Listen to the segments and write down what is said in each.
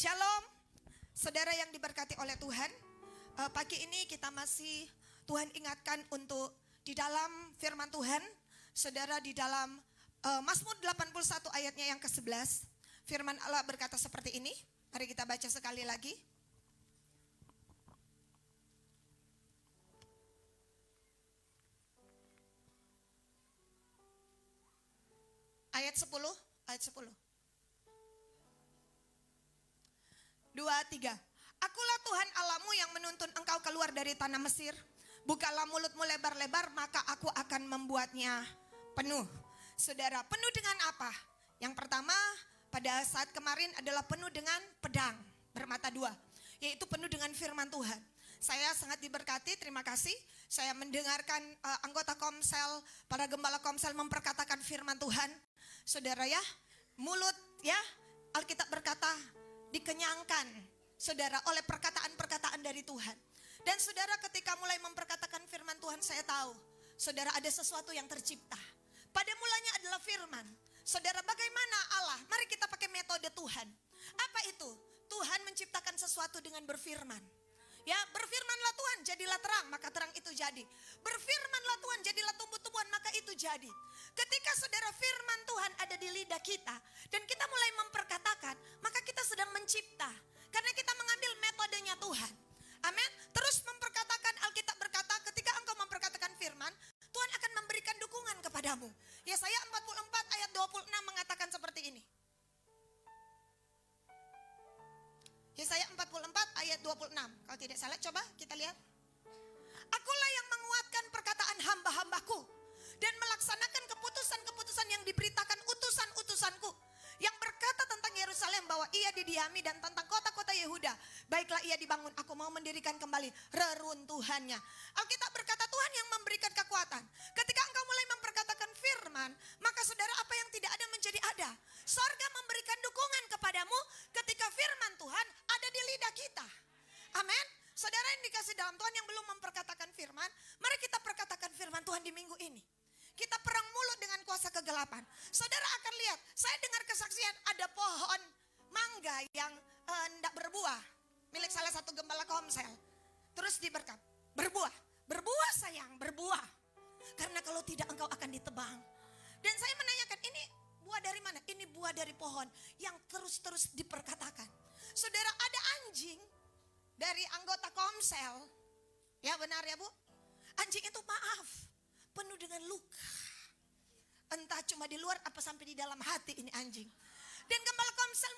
Shalom, saudara yang diberkati oleh Tuhan. Pagi ini kita masih Tuhan ingatkan untuk di dalam firman Tuhan. Saudara, di dalam Mazmur 81 ayatnya yang ke-11, firman Allah berkata seperti ini. Mari kita baca sekali lagi. Ayat 10. 2, 3. Akulah Tuhan Allahmu yang menuntun engkau keluar dari tanah Mesir. Bukalah mulutmu lebar-lebar, maka aku akan membuatnya penuh. Saudara, penuh dengan apa? Yang pertama, pada saat kemarin adalah penuh dengan pedang bermata dua, yaitu penuh dengan firman Tuhan. Saya sangat diberkati, terima kasih. Saya mendengarkan anggota Komsel, para gembala Komsel memperkatakan firman Tuhan. Saudara ya, mulut ya, Alkitab berkata dikenyangkan, saudara, oleh perkataan-perkataan dari Tuhan. Dan saudara, ketika mulai memperkatakan firman Tuhan, saya tahu, saudara, ada sesuatu yang tercipta. Pada mulanya adalah firman. Saudara, bagaimana Allah? Mari kita pakai metode Tuhan. Apa itu? Tuhan menciptakan sesuatu dengan berfirman. Ya, berfirmanlah Tuhan, jadilah terang, maka terang itu jadi. Berfirmanlah Tuhan, jadilah tumbuh-tumbuhan, maka itu jadi. Ketika saudara firman Tuhan ada di lidah kita, dan kita mulai memperkatakan, maka kita sedang mencipta. Karena kita mengambil metodenya Tuhan. Amin. Terus memperkatakan, Alkitab berkata, ketika engkau memperkatakan firman, Tuhan akan memberikan dukungan kepadamu. Yesaya 44 ayat 26 mengatakan seperti ini. Yesaya 44 ayat 26. Kalau tidak salah, coba kita lihat. Akulah yang menguatkan perkataan hamba-hambaku dan melaksanakan keputusan-keputusan yang diberitakan utusan-utusanku, yang berkata tentang Yerusalem bahwa ia didiami, dan tentang kota-kota Yehuda, baiklah ia dibangun, aku mau mendirikan kembali reruntuhannya. Alkitab berkata Tuhan yang memberikan kekuatan. Ketika engkau mulai memperkatakan firman, maka saudara, apa yang tidak ada menjadi ada. Sorga memberikan dukungan kepadamu ketika firman Tuhan ada di lidah kita. Amin. Saudara yang dikasih dalam Tuhan yang belum memperkatakan firman, mari kita perkatakan firman Tuhan di minggu ini. Kita perang mulut dengan kuasa kegelapan. Saudara akan lihat, saya dengar kesaksian ada pohon mangga yang tidak berbuah, milik salah satu gembala Komsel. Terus diberkat, berbuah sayang, berbuah. Karena kalau tidak engkau akan ditebang. Dan saya menanyakan, ini buah dari mana? Ini buah dari pohon yang terus-terus diperkatakan. Saudara, ada anjing dari anggota Komsel. Ya benar ya Bu? Anjing itu penuh dengan luka. Entah cuma di luar apa sampai di dalam hati ini anjing. Dan gembala Komsel,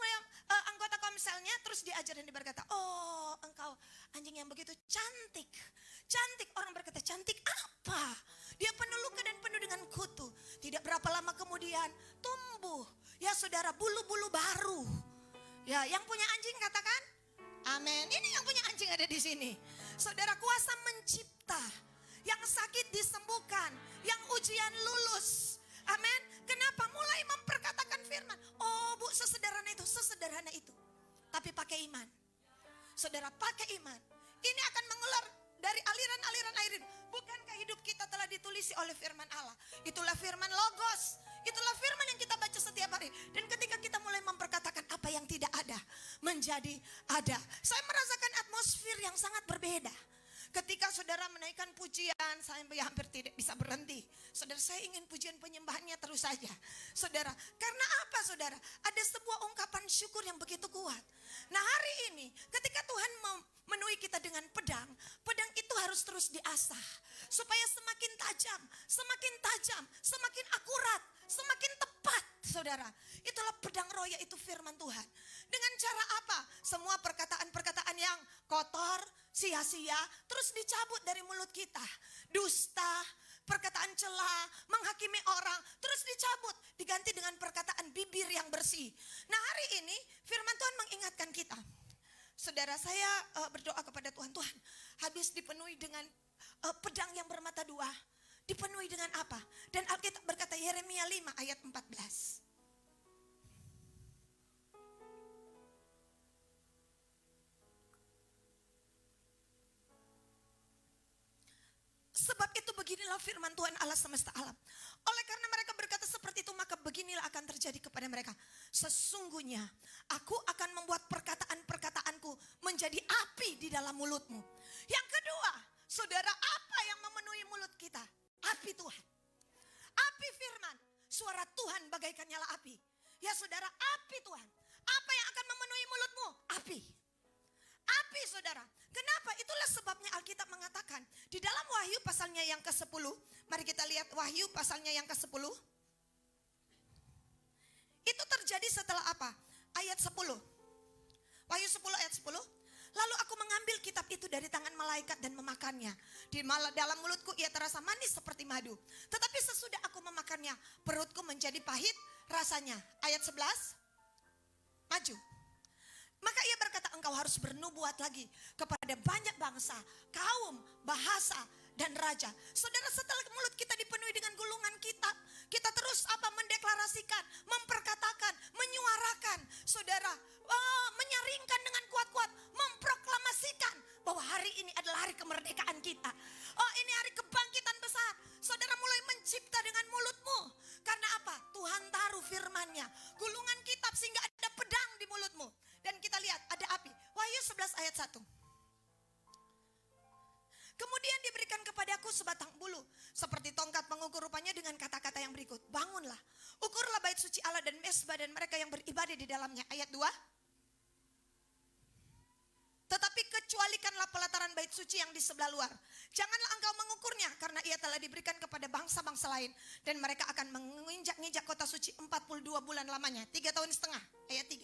anggota Komselnya terus diajar dan berkata, oh engkau anjing yang begitu cantik. Cantik, orang berkata, cantik apa? Dia penuh luka dan penuh dengan kutu. Tidak berapa lama kemudian tumbuh, ya saudara, bulu-bulu baru. Ya, yang punya anjing katakan amin. Ini yang punya anjing ada di sini. Saudara, kuasa mencipta. Yang sakit disembuhkan, yang ujian lulus. Amin. Kenapa? Mulai memperkatakan firman. Oh Bu, sesederhana itu. Tapi pakai iman. Saudara, pakai iman. Ini akan mengular dari aliran-aliran air hidup. Bukankah hidup kita telah ditulisi oleh firman Allah? Itulah firman Logos. Itulah firman yang kita baca setiap hari. Dan ketika kita mulai memperkatakan apa yang tidak ada menjadi ada. Saya merasakan atmosfer yang sangat berbeda. Ketika saudara menaikkan pujian, saya hampir tidak bisa berhenti. Saudara, saya ingin pujian penyembahannya terus saja. Saudara, karena apa saudara? Ada sebuah ungkapan syukur yang begitu kuat. Nah hari ini, ketika Tuhan memenuhi kita dengan pedang itu harus terus diasah. Supaya semakin tajam, semakin akurat, semakin tepat saudara. Itulah pedang roh, yaitu firman Tuhan. Dengan cara apa? Semua perkataan-perkataan yang kotor, sia-sia, terus dicabut dari mulut kita. Dusta, perkataan cela, menghakimi orang, terus dicabut, diganti dengan perkataan bibir yang bersih. Nah hari ini firman Tuhan mengingatkan kita. Saudara, saya berdoa kepada Tuhan, Tuhan habis dipenuhi dengan pedang yang bermata dua. Dipenuhi dengan apa? Dan Alkitab berkata Yeremia 5 ayat 14. Sebab itu beginilah firman Tuhan Allah semesta alam. Oleh karena mereka berkata seperti itu maka beginilah akan terjadi kepada mereka. Sesungguhnya aku akan membuat perkataan-perkataanku menjadi api di dalam mulutmu. Yang kedua, saudara, apa yang memenuhi mulut kita? Api Tuhan. Api firman. Suara Tuhan bagaikan nyala api. Ya saudara, api Tuhan. Apa yang akan memenuhi mulutmu? Api. Api saudara. Kenapa? Itulah sebabnya Alkitab mengatakan di dalam Wahyu pasalnya yang ke-10. Mari kita lihat Wahyu pasalnya yang ke-10. Itu terjadi setelah apa? Ayat 10. Wahyu 10 ayat 10. Lalu aku mengambil kitab itu dari tangan malaikat dan memakannya. Dalam mulutku ia terasa manis seperti madu. Tetapi sesudah aku memakannya, perutku menjadi pahit rasanya. Ayat 11. Maju. Maka ia berkata, engkau harus bernubuat lagi kepada banyak bangsa, kaum, bahasa, dan raja. Saudara, setelah mulut kita dipenuhi dengan gulungan kitab, kita terus mendeklarasikan, memperkatakan, menyuarakan. Saudara, menyaringkan dengan kuat-kuat, memproklamasikan bahwa hari ini adalah hari kemerdekaan kita. Oh, ini hari kebangkitan besar. Saudara mulai mencipta dengan mulutmu. Karena apa? Tuhan taruh firman-Nya, gulungan kitab sehingga ada pedang di mulutmu. Dan kita lihat ada api. Wahyu 11 ayat 1. Kemudian diberikan kepadaku sebatang bulu, seperti tongkat mengukur rupanya dengan kata-kata yang berikut. Bangunlah, ukurlah bait suci Allah dan mesbah dan mereka yang beribadah di dalamnya. Ayat 2. Tetapi kecualikanlah pelataran bait suci yang di sebelah luar. Janganlah engkau mengukurnya, karena ia telah diberikan kepada bangsa-bangsa lain. Dan mereka akan menginjak-injak kota suci 42 bulan lamanya. 3,5 tahun. Ayat 3.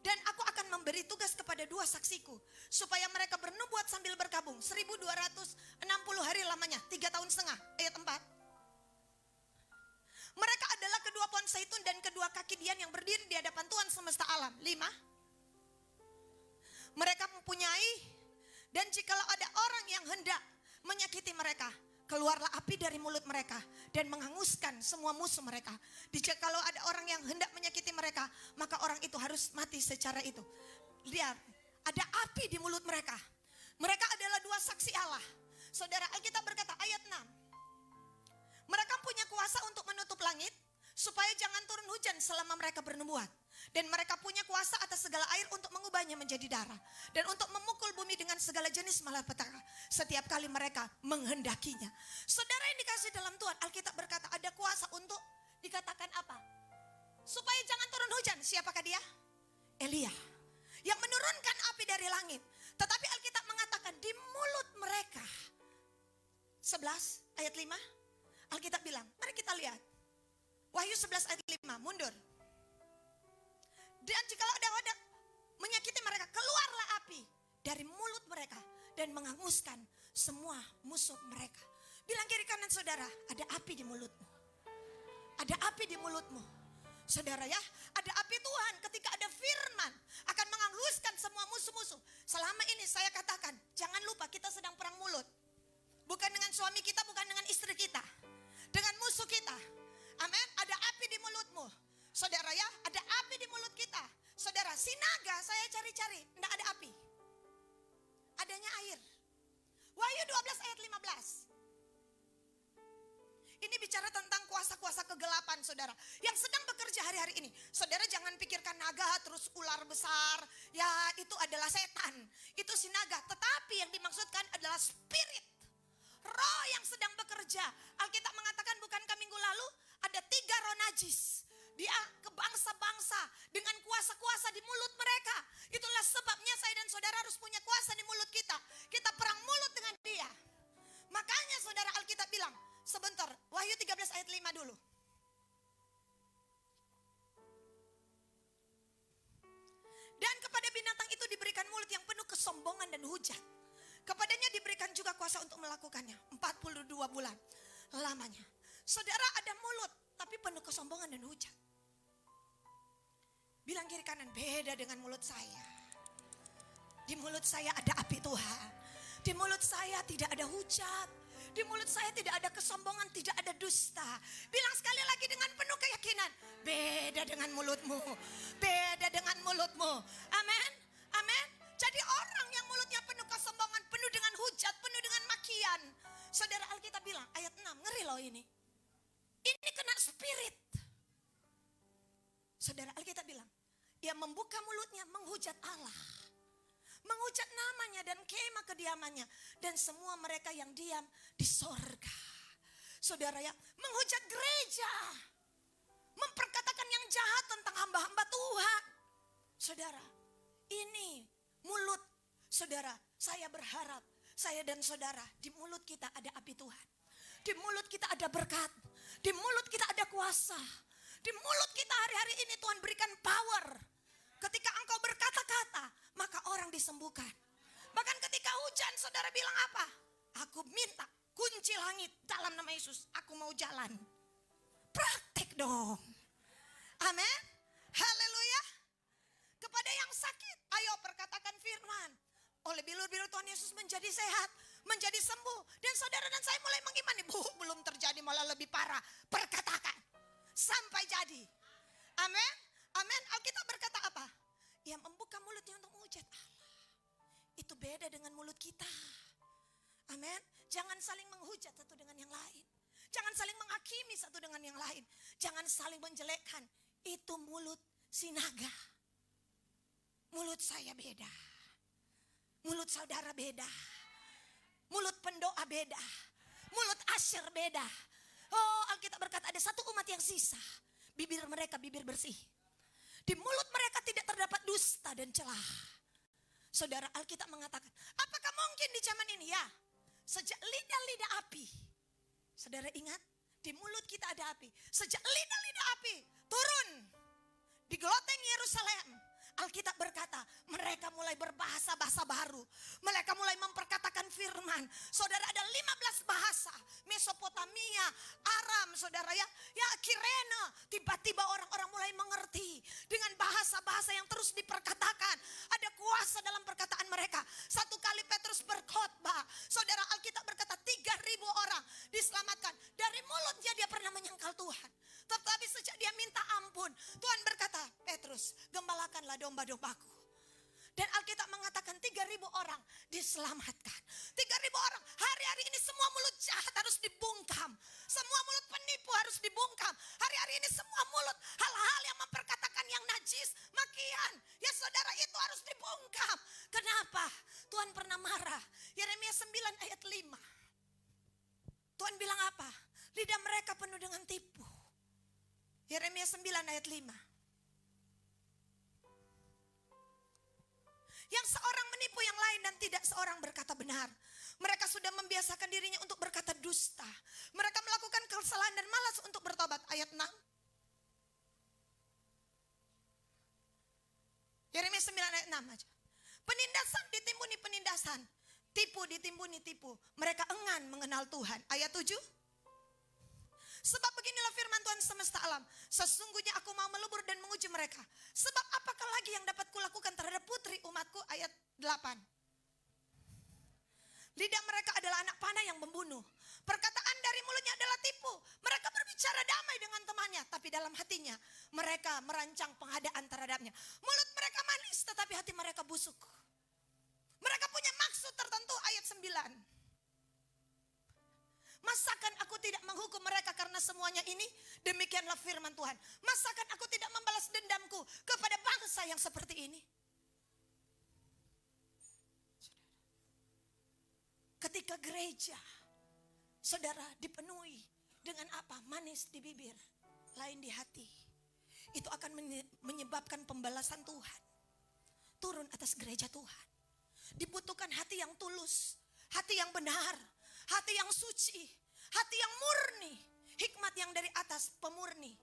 Dan aku akan memberi tugas kepada 2 saksiku, supaya mereka bernubuat sambil berkabung 1260 hari lamanya. 3,5 tahun. Ayat 4. Mereka adalah kedua pohon zaitun dan kedua kaki dian yang berdiri di hadapan Tuhan semesta alam. 5. Mereka mempunyai, dan jikalau ada orang yang hendak menyakiti mereka, keluarlah api dari mulut mereka dan menghanguskan semua musuh mereka. Jikalau ada orang yang hendak menyakiti mereka, maka orang itu harus mati secara itu. Lihat, ada api di mulut mereka. Mereka adalah 2 saksi Allah. Saudara, Alkitab berkata ayat 6. Mereka punya kuasa untuk menutup langit supaya jangan turun hujan selama mereka bernubuat. Dan mereka punya kuasa atas segala air untuk mengubahnya menjadi darah. Dan untuk memukul bumi dengan segala jenis malapetaka setiap kali mereka menghendakinya. Saudara yang dikasih dalam Tuhan, Alkitab berkata ada kuasa untuk dikatakan apa? Supaya jangan turun hujan. Siapakah dia? Elia. Yang menurunkan api dari langit. Tetapi Alkitab mengatakan di mulut mereka. 11 ayat 5. Alkitab bilang, mari kita lihat. Wahyu 11 ayat 5, mundur. Dan jikalau ada menyakiti mereka, keluarlah api dari mulut mereka dan menghanguskan semua musuh mereka. Bilang kiri kanan saudara, ada api di mulutmu. Ada api di mulutmu. Saudara ya, ada api Tuhan ketika ada firman akan menghanguskan semua musuh-musuh. Selama ini saya katakan, jangan lupa kita sedang perang mulut. Bukan dengan suami kita, bukan dengan istri kita. Dengan musuh kita. Amin, ada api di mulutmu. Saudara ya, ada api di mulut kita. Saudara, si naga saya cari-cari, enggak ada api. Adanya air. Wahyu 12 ayat 15. Ini bicara tentang kuasa-kuasa kegelapan saudara. Yang sedang bekerja hari-hari ini. Saudara jangan pikirkan naga terus ular besar. Ya itu adalah setan. Itu si naga. Tetapi yang dimaksudkan adalah spirit. Roh yang sedang bekerja. Alkitab mengatakan bukankah minggu lalu ada 3 roh najis. Dia ke bangsa-bangsa dengan kuasa-kuasa di mulut mereka. Itulah sebabnya saya dan saudara harus punya kuasa di mulut kita. Kita perang mulut dengan dia. Makanya saudara Alkitab bilang, sebentar, Wahyu 13 ayat 5 dulu. Dan kepada binatang itu diberikan mulut yang penuh kesombongan dan hujat. Kepadanya diberikan juga kuasa untuk melakukannya. 42 bulan lamanya. Saudara ada mulut tapi penuh kesombongan dan hujat. Bilang kiri kanan, beda dengan mulut saya. Di mulut saya ada api Tuhan. Di mulut saya tidak ada hujat. Di mulut saya tidak ada kesombongan, tidak ada dusta. Bilang sekali lagi dengan penuh keyakinan, beda dengan mulutmu. Beda dengan mulutmu. Amin. Amin. Jadi orang yang mulutnya penuh kesombongan, penuh dengan hujat, penuh dengan makian. Saudara Alkitab bilang ayat 6, ngeri loh ini. Ini kena spirit. Saudara, Alkitab bilang, ia membuka mulutnya menghujat Allah, menghujat namanya dan kemah kediamannya, dan semua mereka yang diam di sorga. Saudara ya, menghujat gereja, memperkatakan yang jahat tentang hamba-hamba Tuhan. Saudara, ini mulut. Saudara, saya berharap saya dan saudara, di mulut kita ada api Tuhan. Di mulut kita ada berkat. Di mulut kita ada kuasa. Di mulut kita hari-hari ini Tuhan berikan power. Ketika engkau berkata-kata, maka orang disembuhkan. Bahkan ketika hujan, saudara bilang apa? Aku minta kunci langit dalam nama Yesus. Aku mau jalan. Praktek dong. Amin. Haleluya. Kepada yang sakit, ayo perkatakan firman. Oleh bilur-bilur Tuhan Yesus menjadi sehat, menjadi sembuh. Dan saudara dan saya mulai mengimani. Belum terjadi, malah lebih parah. Perkatakan. Sampai jadi. Amin. Amin. Alkitab berkata apa? Ia membuka mulutnya untuk menghujat Allah. Itu beda dengan mulut kita. Amin. Jangan saling menghujat satu dengan yang lain. Jangan saling menghakimi satu dengan yang lain. Jangan saling menjelekkan. Itu mulut si naga. Mulut saya beda. Mulut saudara beda. Mulut pendoa beda. Mulut Asher beda. Oh, Alkitab berkata ada satu umat yang sisa. Bibir mereka bibir bersih. Di mulut mereka tidak terdapat dusta dan celah. Saudara, Alkitab mengatakan, apakah mungkin di zaman ini? Ya, sejak lidah-lidah api. Saudara ingat, di mulut kita ada api. Sejak lidah-lidah api turun di geloteng Yerusalem, Alkitab berkata, mereka mulai berbahasa-bahasa baru. Mereka mulai memperkatakan firman. Saudara, ada 15 bahasa. Mesopotamia, Aram, saudara ya. Ya, Kirene. Tiba-tiba orang-orang mulai mengerti. Dengan bahasa-bahasa yang terus diperkatakan. Ada kuasa dalam perkataan mereka. Satu kali Petrus berkhotbah. Saudara, Alkitab berkata 3.000 orang diselamatkan. Dari mulutnya dia pernah menyangkal Tuhan. Tetapi sejak dia minta ampun, Tuhan berkata, Petrus, gembalakanlah domba-dombaku. Dan Alkitab mengatakan 3.000 orang diselamatkan. 3.000 orang. Hari-hari ini semua mulut jahat harus dibungkam. Semua mulut penipu harus dibungkam. Hari-hari ini semua mulut hal-hal yang memperkatakan yang najis, makian. Ya saudara, itu harus dibungkam. Kenapa? Tuhan pernah marah. Yeremia 9 ayat 5. Tuhan bilang apa? Lidah mereka penuh dengan tipu. Yeremia 9 ayat 5. Yang seorang menipu yang lain dan tidak seorang berkata benar. Mereka sudah membiasakan dirinya untuk berkata dusta. Mereka melakukan kesalahan dan malas untuk bertobat. Ayat 6. Yeremia 9 ayat 6 aja. Penindasan ditimbuni penindasan. Tipu ditimbuni tipu. Mereka enggan mengenal Tuhan. Ayat 7. Sebab beginilah firman Tuhan semesta alam. Sesungguhnya aku mau melebur dan menguji mereka. Sebab apakah lagi yang dapat kulakukan terhadap putri umatku? Ayat 8. Lidah mereka adalah anak panah yang membunuh. Perkataan dari mulutnya adalah tipu. Mereka berbicara damai dengan temannya. Tapi dalam hatinya mereka merancang penghadaan terhadapnya. Mulut mereka manis tetapi hati mereka busuk. Mereka punya maksud tertentu. Ayat 9. Masakan aku tidak menghukum mereka karena semuanya ini? Demikianlah firman Tuhan. Masakan aku tidak membalas dendamku kepada bangsa yang seperti ini? Ketika gereja, saudara, dipenuhi dengan apa? Manis di bibir, lain di hati. Itu akan menyebabkan pembalasan Tuhan turun atas gereja Tuhan. Dibutuhkan hati yang tulus, hati yang benar, hati yang suci, hati yang murni, hikmat yang dari atas, pemurni,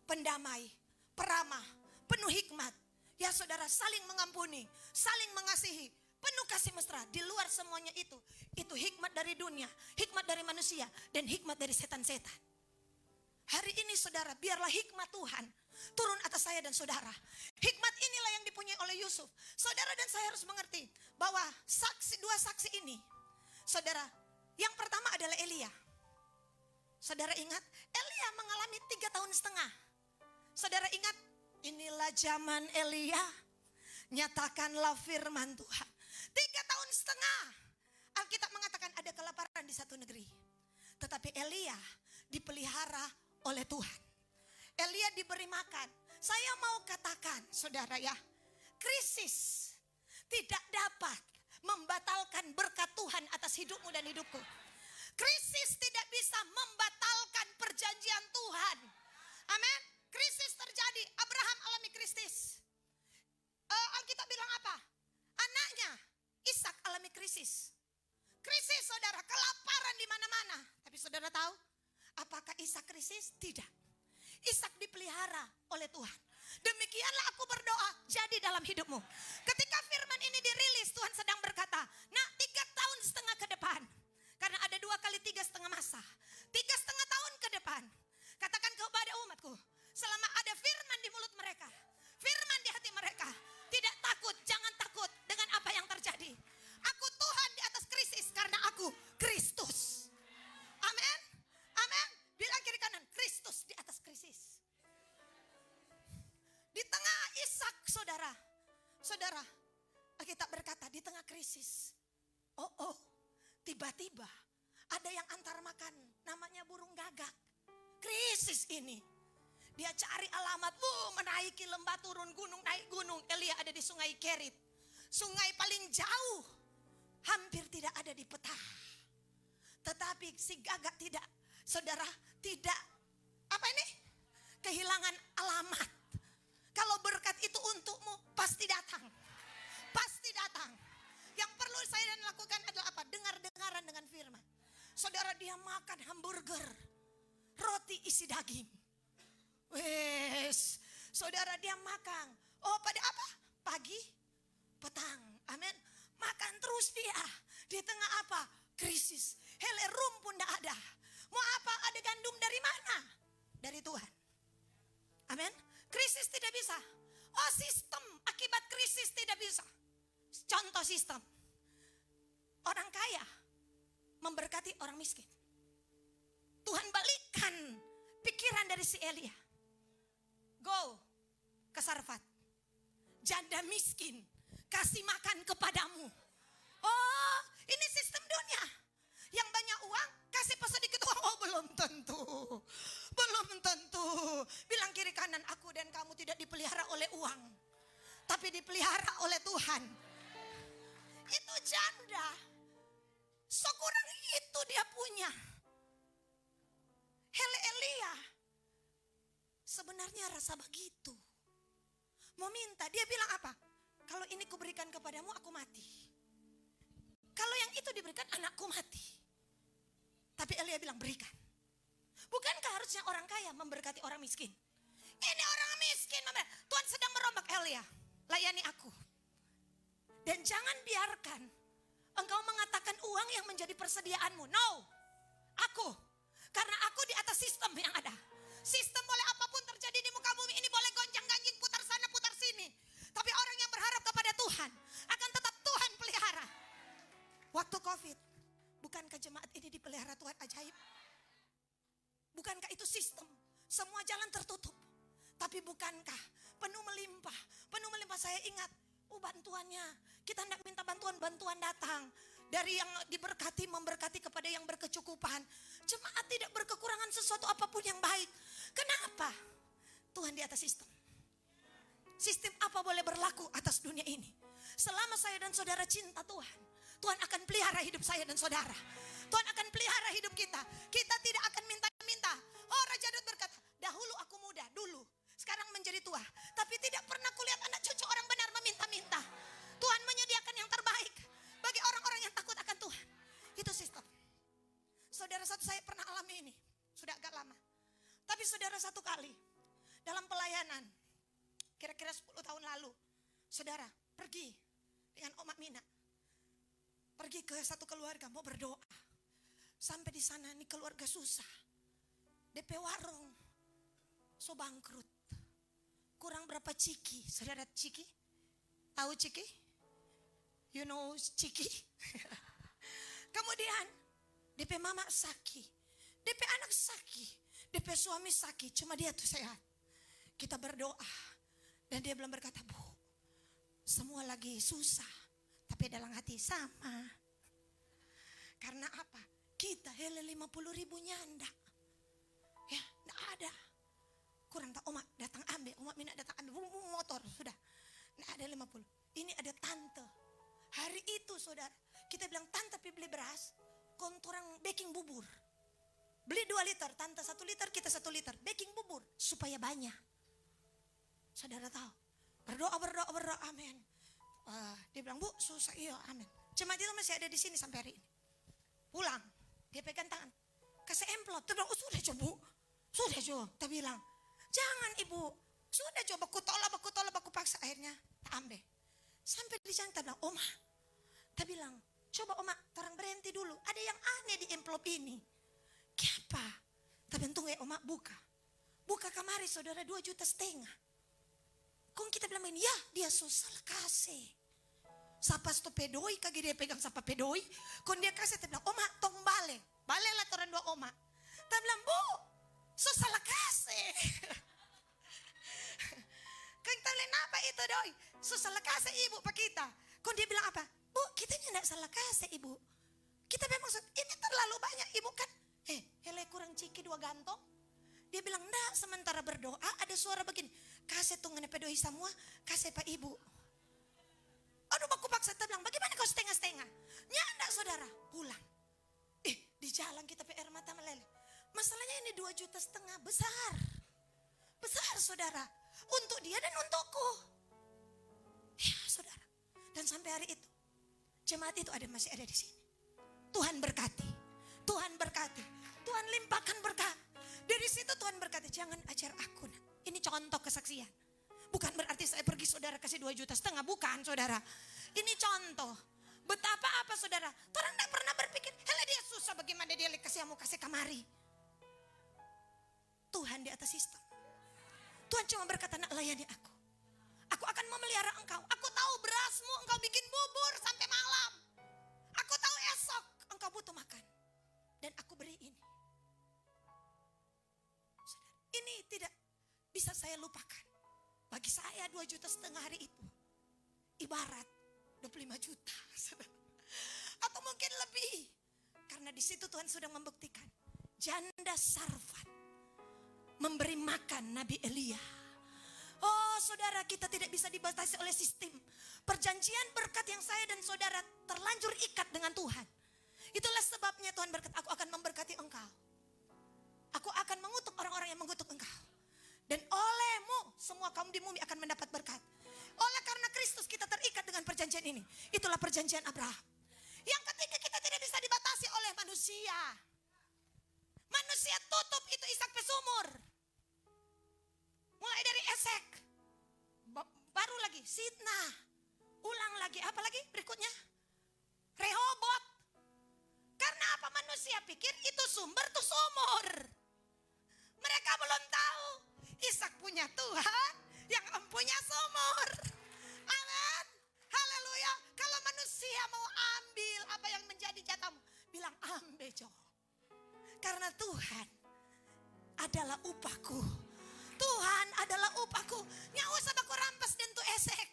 pendamai, peramah, penuh hikmat. Ya saudara, saling mengampuni, saling mengasihi, penuh kasih mesra. Di luar semuanya itu hikmat dari dunia, hikmat dari manusia, dan hikmat dari setan-setan. Hari ini saudara, biarlah hikmat Tuhan turun atas saya dan saudara. Hikmat inilah yang dipunyai oleh Yusuf. Saudara dan saya harus mengerti bahwa dua saksi ini, saudara, yang pertama adalah Elia. Saudara ingat, Elia mengalami 3 tahun setengah. Saudara ingat, inilah zaman Elia, nyatakanlah firman Tuhan. 3 tahun setengah. Alkitab mengatakan ada kelaparan di satu negeri. Tetapi Elia dipelihara oleh Tuhan. Elia diberi makan. Saya mau katakan, saudara ya, krisis tidak dapat membatalkan berkat Tuhan atas hidupmu dan hidupku. Krisis tidak bisa membatalkan perjanjian Tuhan. Amin. Krisis terjadi. Abraham alami krisis. Alkitab bilang apa? Anaknya Ishak alami krisis. Krisis, saudara, kelaparan di mana-mana. Tapi saudara tahu, apakah Ishak krisis? Tidak. Ishak dipelihara oleh Tuhan. Demikianlah aku berdoa jadi dalam hidupmu. Ketika firman ini dirilis, Tuhan sedang berkata, nah 3,5 tahun ke depan. Karena ada 2 kali 3,5 masa. 3,5 tahun ke depan. Katakan kepada umatku, selama ada firman di mulut mereka, firman di hati mereka, tidak takut, jangan takut dengan apa yang terjadi. Aku Tuhan di atas krisis karena aku Kristus. Amin. Amin. Bilang kiri kanan, Kristus di atas krisis. Di tengah Ishak, saudara. Saudara, Alkitab berkata di tengah krisis. Tiba-tiba ada yang antar makan, namanya burung gagak. Krisis ini. Dia cari alamat, menaiki lembah, turun gunung, naik gunung. Elia ada di sungai Kerit. Sungai paling jauh. Hampir tidak ada di peta. Tetapi si gagak tidak, saudara, tidak, apa ini? Kehilangan alamat. Kalau berkat itu untukmu, pasti datang. Pasti datang. Yang perlu saya dan lakukan adalah apa? Dengar-dengaran dengan firman. Saudara, dia makan hamburger, roti isi daging. Wes, saudara, dia makan. Pada apa? Pagi, petang. Amin. Makan terus dia. Di tengah apa? Krisis. Hele rum pun tidak ada. Mau apa? Ada gandum dari mana? Dari Tuhan. Amin. Krisis tidak bisa. Sistem akibat krisis tidak bisa. Contoh sistem. Orang kaya memberkati orang miskin. Tuhan balikkan pikiran dari si Elia. Go ke Sarfat. Janda miskin kasih makan kepadamu. Ini sistem dunia. Yang banyak uang kasih sedikit uang. Belum tentu. Belum tentu. Bilang kiri kanan, aku dan kamu tidak dipelihara oleh uang, tapi dipelihara oleh Tuhan. Itu janda. Sekurang itu dia punya. Hele Elia sebenarnya rasa begitu. Mau minta, dia bilang apa? Kalau ini kuberikan kepadamu, aku mati. Kalau yang itu diberikan, anakku mati. Tapi Elia bilang, berikan. Bukankah harusnya orang kaya memberkati orang miskin? Ini orang miskin. Tuhan sedang merombak Elia. Layani aku. Dan jangan biarkan engkau mengatakan uang yang menjadi persediaanmu. No. Aku. Karena aku di atas sistem yang ada. Sistem boleh apapun terjadi di muka bumi ini, boleh gonjang-ganjing, putar sana, putar sini. Tapi orang yang berharap kepada Tuhan akan tetap Tuhan pelihara. Waktu COVID, bukankah jemaat ini dipelihara Tuhan ajaib? Bukankah itu sistem? Semua jalan tertutup. Tapi bukankah penuh melimpah? Penuh melimpah, saya ingat. Bantuannya. Kita hendak minta bantuan, bantuan datang. Dari yang diberkati, memberkati kepada yang berkecukupan. Jemaat tidak berkekurangan sesuatu apapun yang baik. Kenapa? Tuhan di atas sistem. Sistem apa boleh berlaku atas dunia ini? Selama saya dan saudara cinta Tuhan, Tuhan akan pelihara hidup saya dan saudara. Tuhan akan pelihara hidup kita. Kita tidak akan minta-minta. Raja Daud berkata, dahulu aku muda, dulu. Sekarang menjadi tua. Tapi tidak pernah kulihat anak cucu orang benar meminta-minta. Tuhan menyediakan yang terbaik bagi orang-orang yang takut akan Tuhan. Itu sistem. Saudara satu saya pernah alami ini. Sudah agak lama. Tapi saudara satu kali dalam pelayanan, kira-kira 10 tahun lalu, saudara pergi dengan Oma Mina. Pergi ke satu keluarga mau berdoa. Sampai di sana nih keluarga susah. DP warung so bangkrut. Kurang berapa ciki? Saudara ciki? Tahu ciki? You know ciki? Kemudian DP mama sakit. DP anak sakit. DP suami sakit. Cuma dia tuh sehat. Kita berdoa. Dan dia belum berkata, Bu, semua lagi susah. Tapi dalam hati sama. Karena apa? Kita hele 50.000 nyanda. Ya, gak ada beli beras, konturang baking bubur. Beli 2 liter, tante 1 liter, kita 1 liter. Baking bubur, supaya banyak. Saudara tahu, berdoa, amin. Dia bilang, Bu, susah, iya, amin. Jemaat itu masih ada di sini sampai hari ini. Pulang, dia pegang tangan, kasih amplop. Dia bilang, oh sudah coba Bu, sudah coba. Dia bilang, jangan Ibu, sudah coba aku tolak, aku paksa. Akhirnya tak ambil. Sampai di sana dia bilang, Oma, dia bilang, coba Oma, orang berhenti dulu. Ada yang aneh di amplop ini. Kenapa? Tapi tunggu ya Oma, buka kamari saudara 2,5 juta. Kong kita bilang ini, ya dia sosial kasih. Sapa sto pedoi, kaki dia pegang sapa pedoi. Kong dia kasih, dia bilang, Oma tong bale lah orang 2 Oma. Dia bilang, Bu, sosial kasih. Kong kita bilang, apa itu doi? Sosial kasih ibu pak kita. Kong dia bilang apa? Bu, kita ini tidak salah kasih ibu. Kita memang ini terlalu banyak ibu kan. Hele kurang ciki 2 gantong. Dia bilang, enggak, sementara berdoa ada suara begini. Kasih tungannya pedoi semua, kasih pak ibu. Aduh, aku paksa, dia bilang, bagaimana kau setengah-setengah? Ya enggak saudara, pulang. Di jalan kita PR mata meleleh. Masalahnya ini 2,5 juta, besar. Besar saudara, untuk dia dan untukku. Ya saudara, dan sampai hari itu, jemaat itu masih ada di sini. Tuhan berkati, Tuhan limpahkan berkat. Dari situ Tuhan berkata, jangan ajar aku. Ini contoh kesaksian. Bukan berarti saya pergi saudara kasih 2,5 juta, bukan saudara. Ini contoh. Betapa apa saudara? Orang tidak pernah berpikir, hele dia susah bagaimana dia kasih kamu kasih kamari. Tuhan di atas sistem. Tuhan cuma berkata, nak layani aku. Aku akan memelihara engkau. Aku tahu berasmu engkau bikin bubur sampai malam. Aku tahu esok engkau butuh makan. Dan aku beri ini. Ini tidak bisa saya lupakan. Bagi saya 2,5 juta hari itu ibarat 25 juta. Atau mungkin lebih. Karena di situ Tuhan sudah membuktikan. Janda Sarfat memberi makan Nabi Elia. Oh saudara, kita tidak bisa dibatasi oleh sistem. Perjanjian berkat yang saya dan saudara terlanjur ikat dengan Tuhan. Itulah sebabnya Tuhan berkata, aku akan memberkati engkau. Aku akan mengutuk orang-orang yang mengutuk engkau. Dan olehmu semua kaum di bumi akan mendapat berkat. Oleh karena Kristus kita terikat dengan perjanjian ini. Itulah perjanjian Abraham. Yang ketiga, kita tidak bisa dibatasi oleh manusia. Manusia tutup itu Ishak pesumur. Mulai dari Esek. Baru lagi Sitna. Ulang lagi, apa lagi berikutnya? Rehobot. Karena apa? Manusia pikir itu sumber tuh sumur. Mereka belum tahu Ishak punya Tuhan yang empunya sumur. Amin. Haleluya. Kalau manusia mau ambil apa yang menjadi jatahmu, bilang ambil Jo. Karena Tuhan adalah upahku. Tuhan adalah upahku. Nggak usah aku rampas dan tuh esek.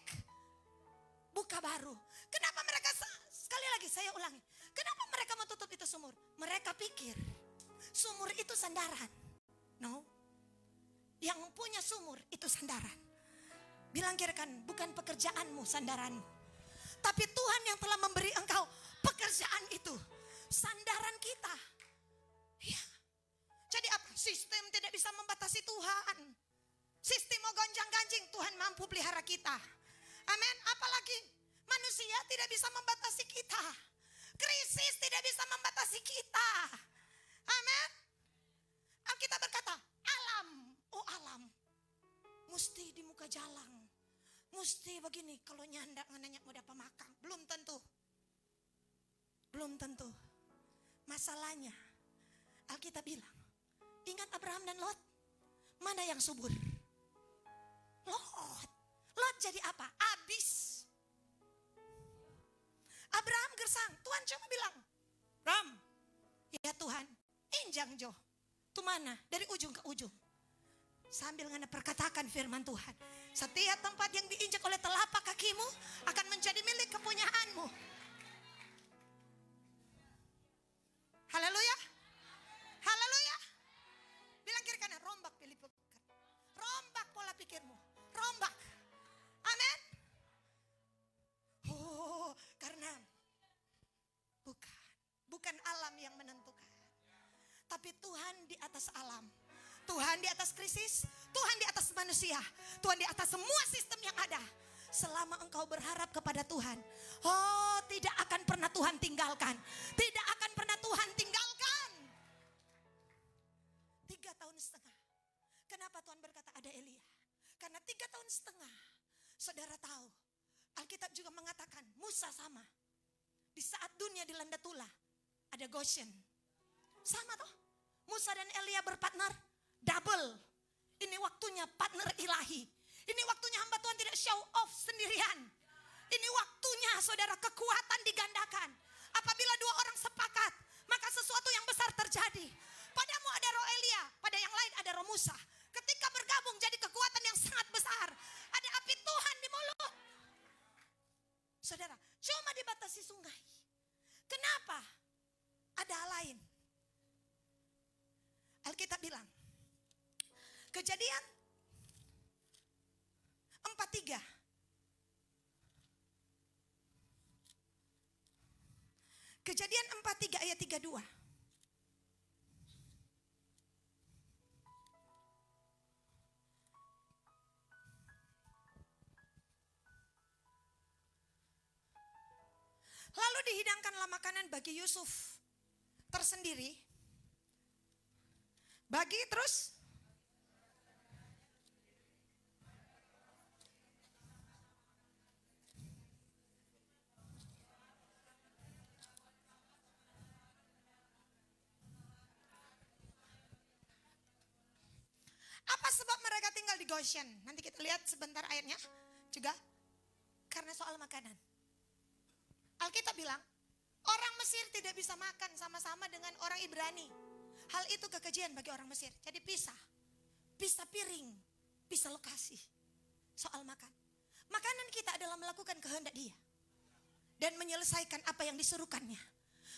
Buka baru. Kenapa mereka, sekali lagi saya ulangi. Kenapa mereka mau tutup itu sumur? Mereka pikir sumur itu sandaran. No. Yang punya sumur itu sandaran. Bilang kirakan bukan pekerjaanmu sandaranmu. Tapi Tuhan yang telah memberi engkau pekerjaan itu. Sandaran kita. Ya. Jadi apa? Sistem tidak bisa membatasi Tuhan. Sistem mau gonjang-ganjing, Tuhan mampu pelihara kita. Amin. Apalagi manusia tidak bisa membatasi kita. Krisis tidak bisa membatasi kita. Amin. Alkitab berkata, alam, oh alam, mesti di muka jalan. Mesti begini, kalau nyandak nanya mau dapat makan. Belum tentu. Belum tentu. Masalahnya, Alkitab bilang, ingat Abraham dan Lot? Mana yang subur? Lot. Lot jadi apa? Habis. Abraham gersang. Tuhan cuma bilang, Ram, ya Tuhan, injang Jo. Itu mana? Dari ujung ke ujung. Sambil ngana perkatakan firman Tuhan. Setiap tempat yang diinjak oleh telapak kakimu akan menjadi milik kepunyaanmu. Haleluya. Haleluya. Bilang kiri kanan, rombak pilih pekat. Rombak pola pikirmu. Rombak. Amin. Oh, karena bukan. Tapi Tuhan di atas alam, Tuhan di atas krisis, Tuhan di atas manusia, Tuhan di atas semua sistem yang ada. Selama engkau berharap kepada Tuhan, oh tidak akan pernah Tuhan tinggalkan. Tidak akan pernah Tuhan tinggalkan. 3 tahun setengah. Kenapa Tuhan berkata ada Elia? Karena 3 tahun setengah. Saudara tahu, Alkitab juga mengatakan Musa sama. Di saat dunia dilanda tulah, ada Goshen. Sama toh. Musa dan Elia berpartner double. Ini waktunya partner ilahi. Ini waktunya hamba Tuhan tidak show off sendirian. Ini waktunya saudara kekuatan digandakan. Apabila 2 orang sepakat, maka sesuatu yang besar terjadi. Padamu ada roh Elia, pada yang lain ada roh Musa. Ketika bergabung jadi kekuatan yang sangat besar. Ada api Tuhan di mulut. Saudara, cuma dibatasi sungai. Kenapa? Ada hal lain. Alkitab bilang, Kejadian 4:3. Kejadian 4:3 ayat 32. Lalu dihidangkanlah makanan bagi Yusuf tersendiri. Bagi terus. Apa sebab mereka tinggal di Goshen? Nanti kita lihat sebentar ayatnya juga. Karena soal makanan. Alkitab bilang, orang Mesir tidak bisa makan sama-sama dengan orang Ibrani. Hal itu kekejian bagi orang Mesir. Jadi pisah. Pisah piring, pisah lokasi. Soal makan. Makanan kita adalah melakukan kehendak Dia. Dan menyelesaikan apa yang disuruhkannya.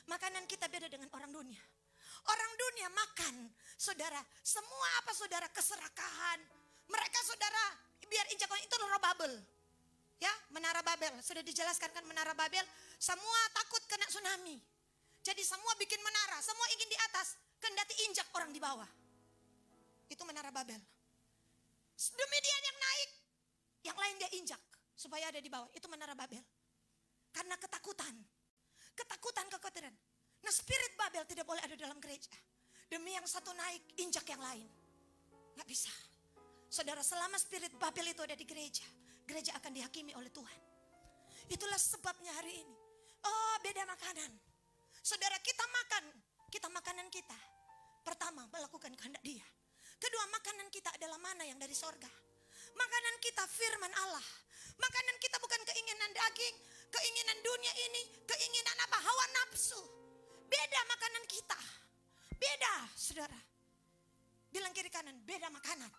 Makanan kita beda dengan orang dunia. Orang dunia makan, saudara, semua apa saudara, keserakahan. Mereka saudara, biar injakan itu roh Babel. Ya, Menara Babel, sudah dijelaskan kan Menara Babel, semua takut kena tsunami. Jadi semua bikin menara, semua ingin di atas, kendati injak orang di bawah. Itu Menara Babel. Demi dia yang naik, yang lain dia injak supaya ada di bawah. Itu Menara Babel. Karena ketakutan, kekhawatiran. Nah, spirit Babel tidak boleh ada dalam gereja. Demi yang satu naik, injak yang lain. Gak bisa. Saudara, selama spirit Babel itu ada di gereja, gereja akan dihakimi oleh Tuhan. Itulah sebabnya hari ini. Oh, beda makanan. Saudara, kita makanan kita. Pertama, melakukan kehendak Dia. Kedua, makanan kita adalah mana yang dari sorga. Makanan kita firman Allah. Makanan kita bukan keinginan daging, keinginan dunia ini, keinginan apa? Hawa nafsu. Beda makanan kita. Beda, saudara. Bilang kiri kanan, beda makanan.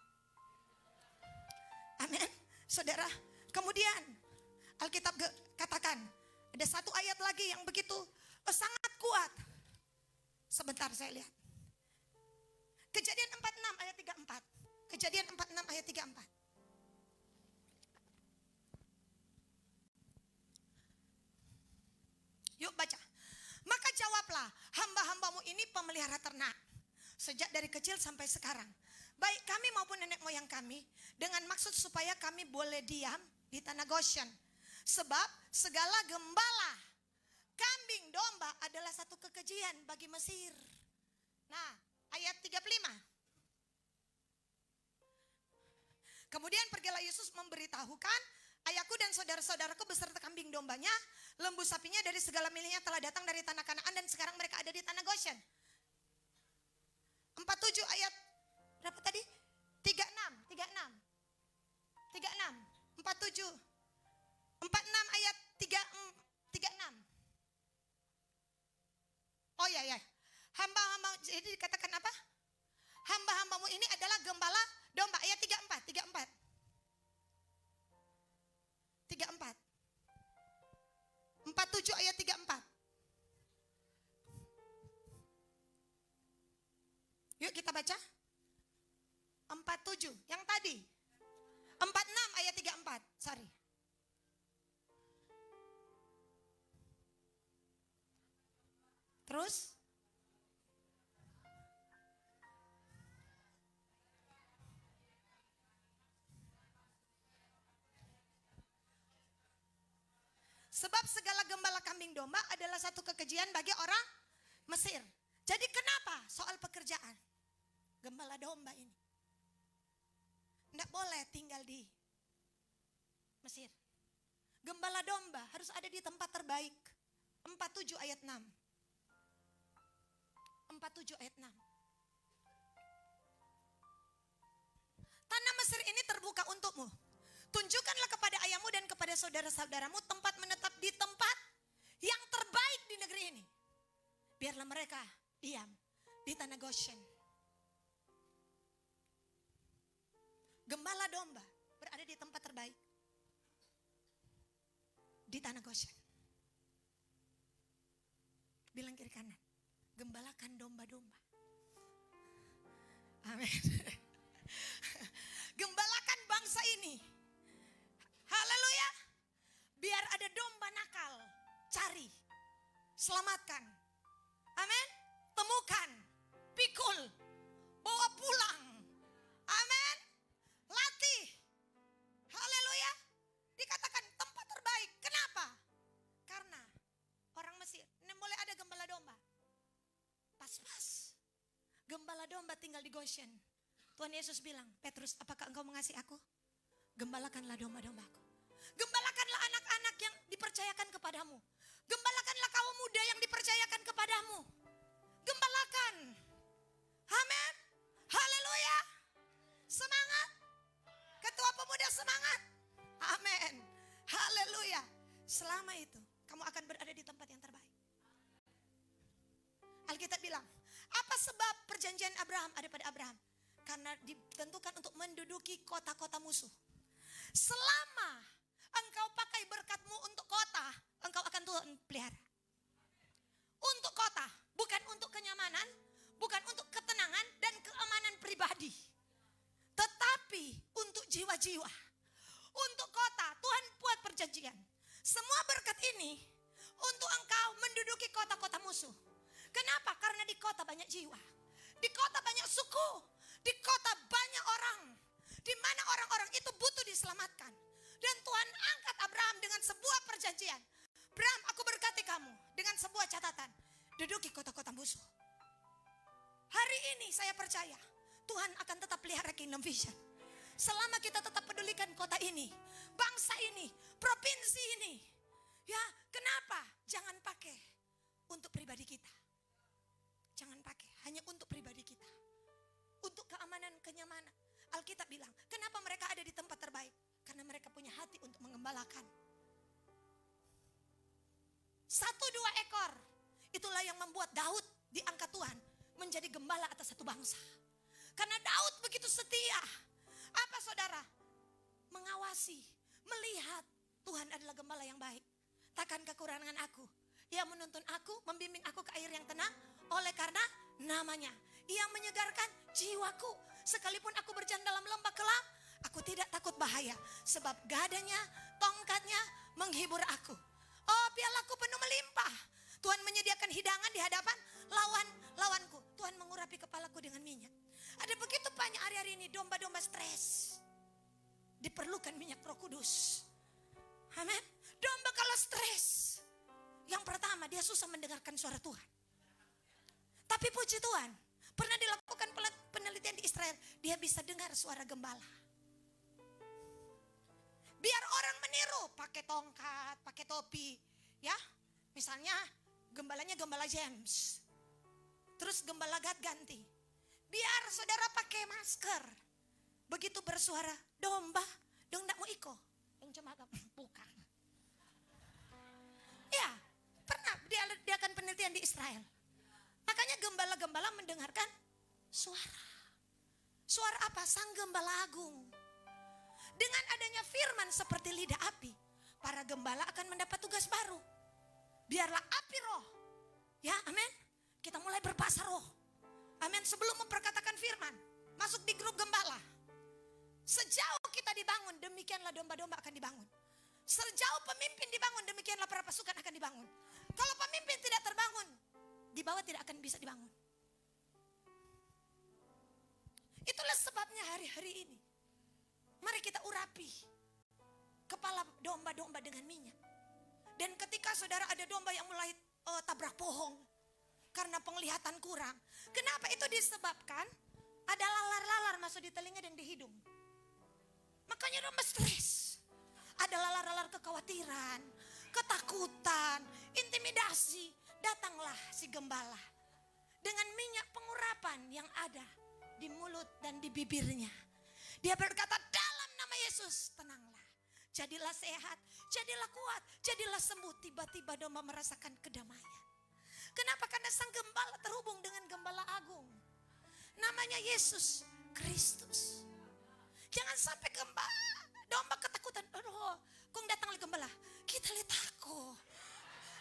Amin. Saudara, kemudian Alkitab katakan, ada satu ayat lagi yang begitu sangat kuat. Sebentar saya lihat. Kejadian 46 ayat 34. Kejadian 46 ayat 34. Yuk baca. Maka jawablah, hamba-hambamu ini pemelihara ternak. Sejak dari kecil sampai sekarang. Baik kami maupun nenek moyang kami. Dengan maksud supaya kami boleh diam di tanah Goshen. Sebab segala gembala, kambing, domba adalah satu kekejian bagi Mesir. Nah, ayat 35. Kemudian pergilah Yesus memberitahukan, ayahku dan saudara-saudaraku beserta kambing dombanya, lembu sapinya dari segala miliknya telah datang dari tanah Kanaan dan sekarang mereka ada di tanah Goshen. 47 ayat berapa tadi? 36, 47, 46 ayat 36. Oh ya. Hamba-hamba, jadi dikatakan apa? Hamba-hambamu ini adalah gembala domba. Ayat 34. 47 ayat 34. Yuk kita baca. 47 yang tadi. 46 ayat 34. Sorry. Terus Sebab segala gembala kambing domba adalah satu kekejian bagi orang Mesir. Jadi kenapa? Soal pekerjaan. Gembala domba ini tidak boleh tinggal di Mesir. Gembala domba harus ada di tempat terbaik. 47 ayat 6. 47 ayat 6. Tanah Mesir ini terbuka untukmu. Tunjukkanlah kepada ayahmu dan kepada saudara-saudaramu tempat menetap di tempat yang terbaik di negeri ini. Biarlah mereka diam di tanah Goshen. Gembala domba berada di tempat terbaik di tanah Goshen. Bilang kiri kanan, gembalakan domba-domba. Amin. Gembalakan bangsa ini. Haleluya. Biar ada domba nakal, cari, selamatkan. Amin. Temukan, pikul, bawa pulang. Amin. Latih. Haleluya. Dikatakan tempat terbaik. Kenapa? Karena orang Mesir ini boleh ada gembala domba. Pas-pas. Gembala domba tinggal di Goshen. Tuhan Yesus bilang, Petrus, apakah engkau mengasihi aku? Gembalakanlah domba-dombaku. Gembalakanlah anak-anak yang dipercayakan kepadamu. Gembalakanlah kaum muda yang dipercayakan kepadamu. Gembalakan. Amin. Haleluya. Semangat. Ketua pemuda semangat. Amin. Haleluya. Selama itu kamu akan berada di tempat yang terbaik. Alkitab bilang, apa sebab perjanjian Abraham ada pada Abraham? Karena ditentukan untuk menduduki kota-kota musuh. Selama engkau pakai berkatmu untuk kota, engkau akan Tuhan pelihara. Untuk kota, bukan untuk kenyamanan, bukan untuk ketenangan dan keamanan pribadi. Tetapi untuk jiwa-jiwa. Untuk kota, Tuhan buat perjanjian. Semua berkat ini untuk engkau menduduki kota-kota musuh. Kenapa? Karena di kota banyak jiwa. Di kota banyak suku. Di kota banyak orang. Di mana orang-orang itu butuh diselamatkan. Dan Tuhan angkat Abraham dengan sebuah perjanjian. Abraham, aku berkati kamu dengan sebuah catatan. Duduki kota-kota musuh. Hari ini saya percaya Tuhan akan tetap pelihara Kingdom Vision. Selama kita tetap pedulikan kota ini, bangsa ini, provinsi ini. Ya, kenapa? Jangan pakai untuk pribadi kita. Jangan pakai, hanya untuk pribadi kita. Untuk keamanan, kenyamanan. Alkitab bilang, kenapa mereka ada di tempat terbaik? Karena mereka punya hati untuk mengembalakan. 1-2 ekor. Itulah yang membuat Daud diangkat Tuhan menjadi gembala atas satu bangsa. Karena Daud begitu setia. Apa saudara? Mengawasi, melihat Tuhan adalah gembala yang baik. Takkan kekurangan aku. Ia menuntun aku, membimbing aku ke air yang tenang. Oleh karena namanya, ia menyegarkan jiwaku. Sekalipun aku berjalan dalam lembah kelam, aku tidak takut bahaya. Sebab gadanya, tongkatnya menghibur aku. Oh, pialaku penuh melimpah. Tuhan menyediakan hidangan di hadapan lawan-lawanku. Tuhan mengurapi kepalaku dengan minyak. Ada begitu banyak hari-hari ini domba-domba stres. Diperlukan minyak Roh Kudus. Amin. Domba kalau stres, yang pertama dia susah mendengarkan suara Tuhan. Tapi puji Tuhan, pernah dilakukan penelitian di Israel, dia bisa dengar suara gembala. Biar orang meniru, pakai tongkat, pakai topi, ya. Misalnya gembalanya gembala James, terus gembala Gad ganti. Biar saudara pakai masker, begitu bersuara domba, dong ndak mau iko, yang cuma agak bukan. Ya, pernah dia akan penelitian di Israel. Makanya gembala-gembala mendengarkan suara. Suara apa? Sang Gembala Agung. Dengan adanya firman seperti lidah api, para gembala akan mendapat tugas baru. Biarlah api roh. Ya, amin. Kita mulai berbahasa roh. Amin. Sebelum memperkatakan firman, masuk di grup gembala. Sejauh kita dibangun, demikianlah domba-domba akan dibangun. Sejauh pemimpin dibangun, demikianlah para pasukan akan dibangun. Kalau pemimpin tidak terbangun, di bawah tidak akan bisa dibangun. Itulah sebabnya hari-hari ini, mari kita urapi kepala domba-domba dengan minyak. Dan ketika saudara ada domba yang mulai tabrak pohon karena penglihatan kurang. Kenapa itu disebabkan? Ada lalar-lalar masuk di telinga dan di hidung. Makanya domba stres. Ada lalar-lalar kekhawatiran, ketakutan, intimidasi. Datanglah si gembala dengan minyak pengurapan yang ada di mulut dan di bibirnya. Dia berkata, dalam nama Yesus tenanglah. Jadilah sehat, jadilah kuat, jadilah sembuh. Tiba-tiba domba merasakan kedamaian. Kenapa? Karena sang gembala terhubung dengan gembala agung. Namanya Yesus Kristus. Jangan sampai domba ketakutan. Aduh, kung datang lagi gembala. Kita lihat aku.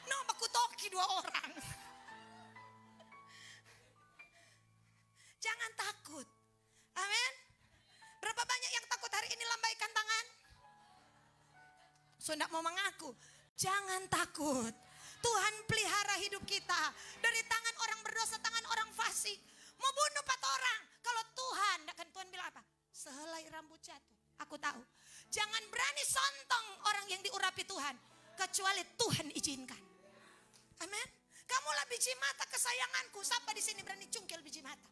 Nomba kutoki 2 orang. Jangan takut. Amin. Berapa banyak yang takut hari ini? Lambaikan tangan. So, tidak mau mengaku. Jangan takut. Tuhan pelihara hidup kita dari tangan orang berdosa, tangan orang fasik. Mau bunuh 4 orang. Kalau Tuhan, kan Tuhan bilang apa? Sehelai rambut jatuh. Aku tahu. Jangan berani sontong orang yang diurapi Tuhan. Kecuali Tuhan izinkan. Amin. Kamulah biji mata kesayanganku. Siapa di sini berani cungkil biji mata?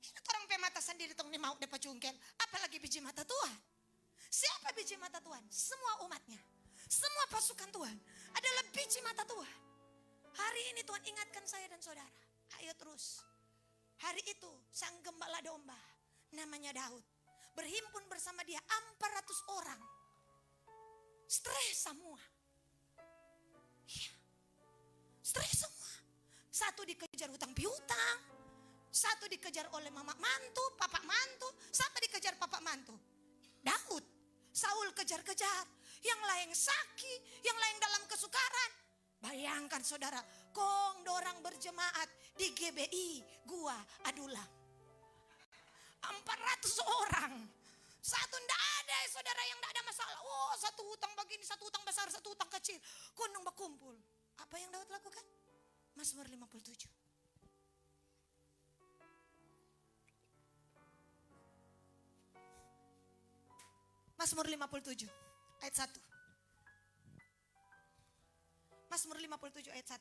Ini orang pemata sendiri tong mau dapat cungkil. Apalagi biji mata Tuhan. Siapa biji mata Tuhan? Semua umatnya. Semua pasukan Tuhan adalah biji mata Tuhan. Hari ini Tuhan ingatkan saya dan saudara. Ayo terus. Hari itu sang gembala domba namanya Daud berhimpun bersama dia 400 orang. Stres semua. Ya. Stres semua. Satu dikejar hutang piutang. Satu dikejar oleh mama mantu, papa mantu. Siapa dikejar papa mantu? Daud. Saul kejar-kejar. Yang lain sakit, yang lain dalam kesukaran. Bayangkan saudara, kong dorang berjemaat di GBI Gua Adulang. 400 orang. Satu ndak ada saudara yang ndak ada masalah. Oh, satu hutang begini, satu hutang besar, satu hutang kecil. Kunung berkumpul. Apa yang Daud lakukan? Mazmur 57. Mazmur 57 ayat 1. Mazmur 57 ayat 1.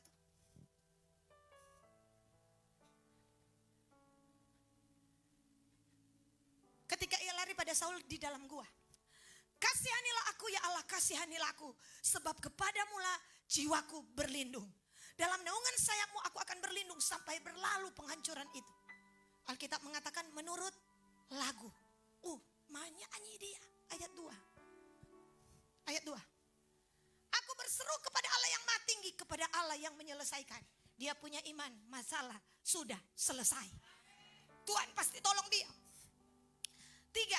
Ketika ia lari pada Saul di dalam gua. Kasihanilah aku ya Allah, kasihanilah aku. Sebab kepadamu lah jiwaku berlindung. Dalam naungan sayapmu aku akan berlindung sampai berlalu penghancuran itu. Alkitab mengatakan menurut lagu. Menyanyi dia. Ayat 2. Ayat 2. Aku berseru kepada Allah yang maha tinggi, kepada Allah yang menyelesaikan. Dia punya iman, masalah sudah selesai. Tuhan pasti tolong dia. 3.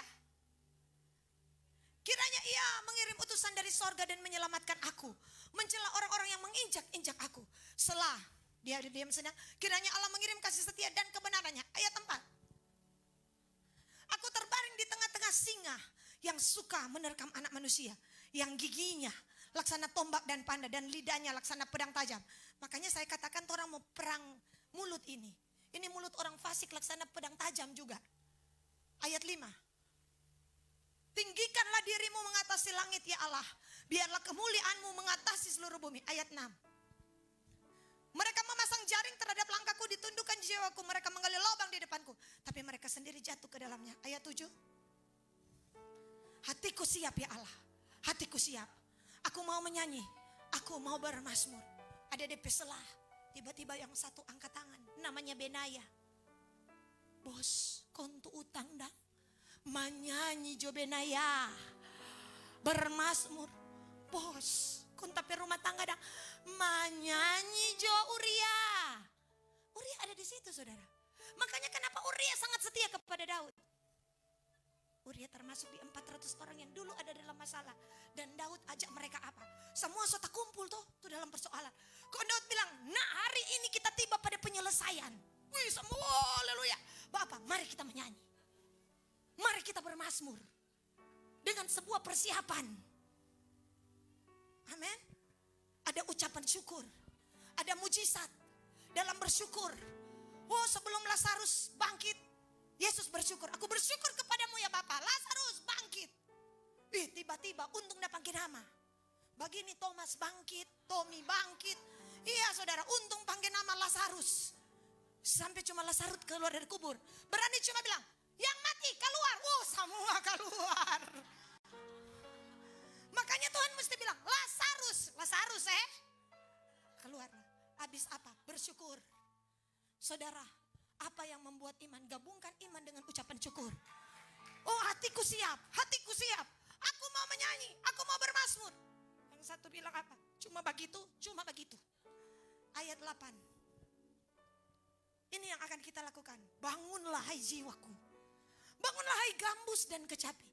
Kiranya ia mengirim utusan dari sorga dan menyelamatkan aku. Mencela orang-orang yang menginjak-injak aku. Selah dia diam senang. Kiranya Allah mengirim kasih setia dan kebenarannya. Ayat 4. Aku terbaring di tengah-tengah singa yang suka menerkam anak manusia. Yang giginya laksana tombak dan panah dan lidahnya laksana pedang tajam. Makanya saya katakan orang mau perang mulut ini. Ini mulut orang fasik laksana pedang tajam juga. Ayat 5. Tinggikanlah dirimu mengatasi langit ya Allah. Biarlah kemuliaanmu mengatasi seluruh bumi. Ayat 6. Mereka memasang jaring terhadap langkahku, ditundukkan jiwaku. Mereka menggali lubang di depanku. Tapi mereka sendiri jatuh ke dalamnya. Ayat 7. Hatiku siap ya Allah. Hatiku siap. Aku mau menyanyi. Aku mau bermazmur. Ada DP selah. Tiba-tiba yang satu angkat tangan. Namanya Benaya. Bos, kontu utang dah. Menyanyi jo Benaya. Bermazmur. Bos, kon tapi rumah tangga dah. Menyanyi jo Uria. Uria ada di situ saudara. Makanya kenapa Uria sangat setia kepada Daud. Uria termasuk di 400 orang yang dulu ada dalam masalah. Dan Daud ajak mereka apa? Semua sota kumpul tuh dalam persoalan. Kok Daud bilang, nah hari ini kita tiba pada penyelesaian. Wih semua, haleluya. Bapak, mari kita menyanyi. Mari kita bermazmur. Dengan sebuah persiapan. Amin. Ada ucapan syukur. Ada mujizat. Dalam bersyukur. Oh sebelum Lazarus bangkit. Yesus bersyukur. Aku bersyukur kepadamu ya Bapa. Lazarus bangkit. Tiba-tiba untung dapat nama. Begini Thomas bangkit, Tommy bangkit. Iya saudara, untung panggil nama Lazarus. Sampai cuma Lazarus keluar dari kubur. Berani cuma bilang, yang mati keluar. Semua keluar. Makanya Tuhan mesti bilang, Lazarus keluarlah. Habis apa? Bersyukur. Saudara, apa yang membuat iman? Gabungkan iman dengan ucapan syukur. Oh, hatiku siap. Aku mau menyanyi, aku mau bermazmur. Yang satu bilang apa? Cuma begitu. Ayat 8. Ini yang akan kita lakukan. Bangunlah hai jiwaku. Bangunlah hai gambus dan kecapi.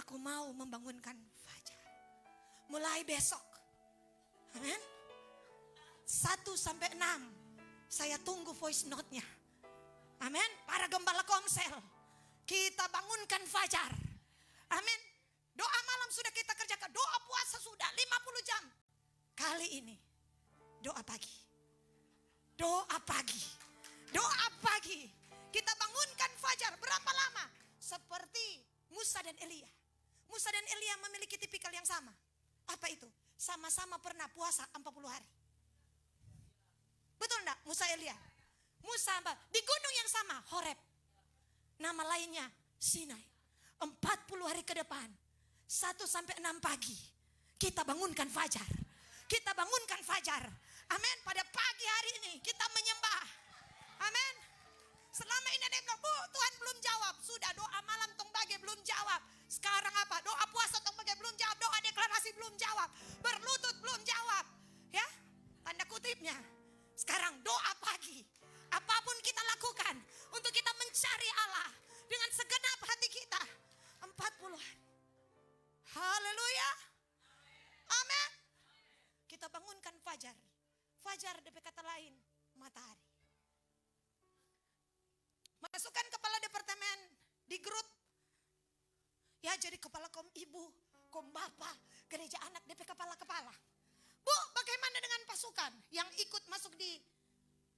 Aku mau membangunkan fajar. Mulai besok. Amin. 1-6. Saya tunggu voice note-nya. Amin. Para gembala komsel. Kita bangunkan fajar. Amin. Doa malam sudah kita kerjakan. Doa puasa sudah 50 jam. Kali ini doa pagi. Kita bangunkan fajar. Berapa lama? Seperti Musa dan Elia. Musa dan Elia memiliki tipikal yang sama. Apa itu? Sama-sama pernah puasa 40 hari. Betul enggak? Musa Elia. Musa di gunung yang sama, Horeb. Nama lainnya Sinai. 40 hari ke depan. 1-6 pagi. Kita bangunkan fajar. Amin. Pada pagi hari ini kita menyembah. Amin. Selama ini ada yang bilang, Bu, Tuhan belum jawab. Sudah doa malam tong bagi belum jawab. Sekarang apa? Doa puasa tong bagi belum jawab. Doa deklarasi belum jawab. Berlutut belum jawab. Ya, tanda kutipnya. Sekarang doa pagi. Apapun kita lakukan untuk kita mencari Allah dengan segenap hati kita. 40 hari. Haleluya. Amin. Kita bangunkan fajar. Fajar DP kata lain, matahari. Masukkan kepala departemen di grup. Ya, jadi kepala kom ibu, kom bapak, gereja anak DP kepala-kepala. Bu, bagaimana dengan pasukan yang ikut masuk di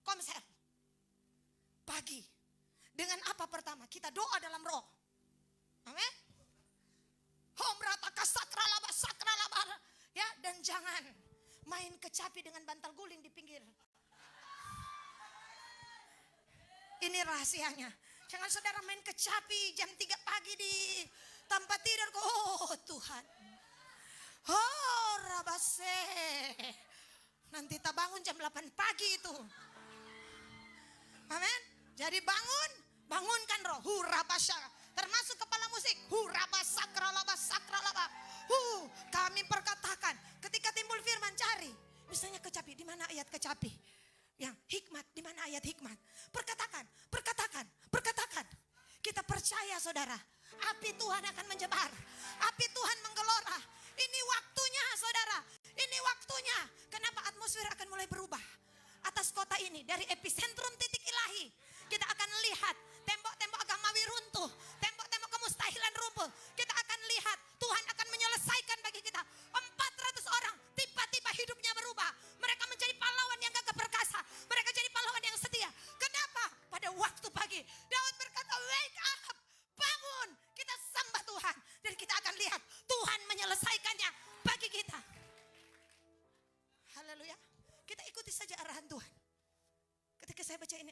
komsel? Pagi. Dengan apa pertama? Kita doa dalam roh. Amin. Homrataka sakralaba. Ya, dan jangan main kecapi dengan bantal guling di pinggir. Ini rahasianya. Jangan saudara main kecapi jam 3 pagi di tempat tidur. Oh Tuhan. Oh rabase. Nanti tak bangun jam 8 pagi itu. Amin. Jadi bangunkan roh. Hurabasya. Termasuk kepala musik. Hurabasakralaba. Kami perkatakan ketika timbul firman cari. Misalnya kecapi, di mana ayat kecapi? Yang hikmat, di mana ayat hikmat? Perkatakan. Kita percaya saudara, api Tuhan akan menyebar. Api Tuhan menggelora. Ini waktunya saudara. Ini waktunya. Kenapa atmosfer akan mulai berubah? Atas kota ini, dari epicentrum titik ilahi. Kita akan lihat tembok-tembok agamawi runtuh. Tembok-tembok kemustahilan runtuh. Kita akan lihat Tuhan akan menyelesaikan bagi kita. 400 orang tiba-tiba hidupnya berubah. Mereka menjadi pahlawan yang gagah perkasa. Mereka jadi pahlawan yang setia. Kenapa? Pada waktu pagi Daud berkata, wake up, bangun. Kita sembah Tuhan. Dan kita akan lihat Tuhan menyelesaikannya bagi kita. Haleluya. Kita ikuti saja arahan Tuhan. Ketika saya baca ini,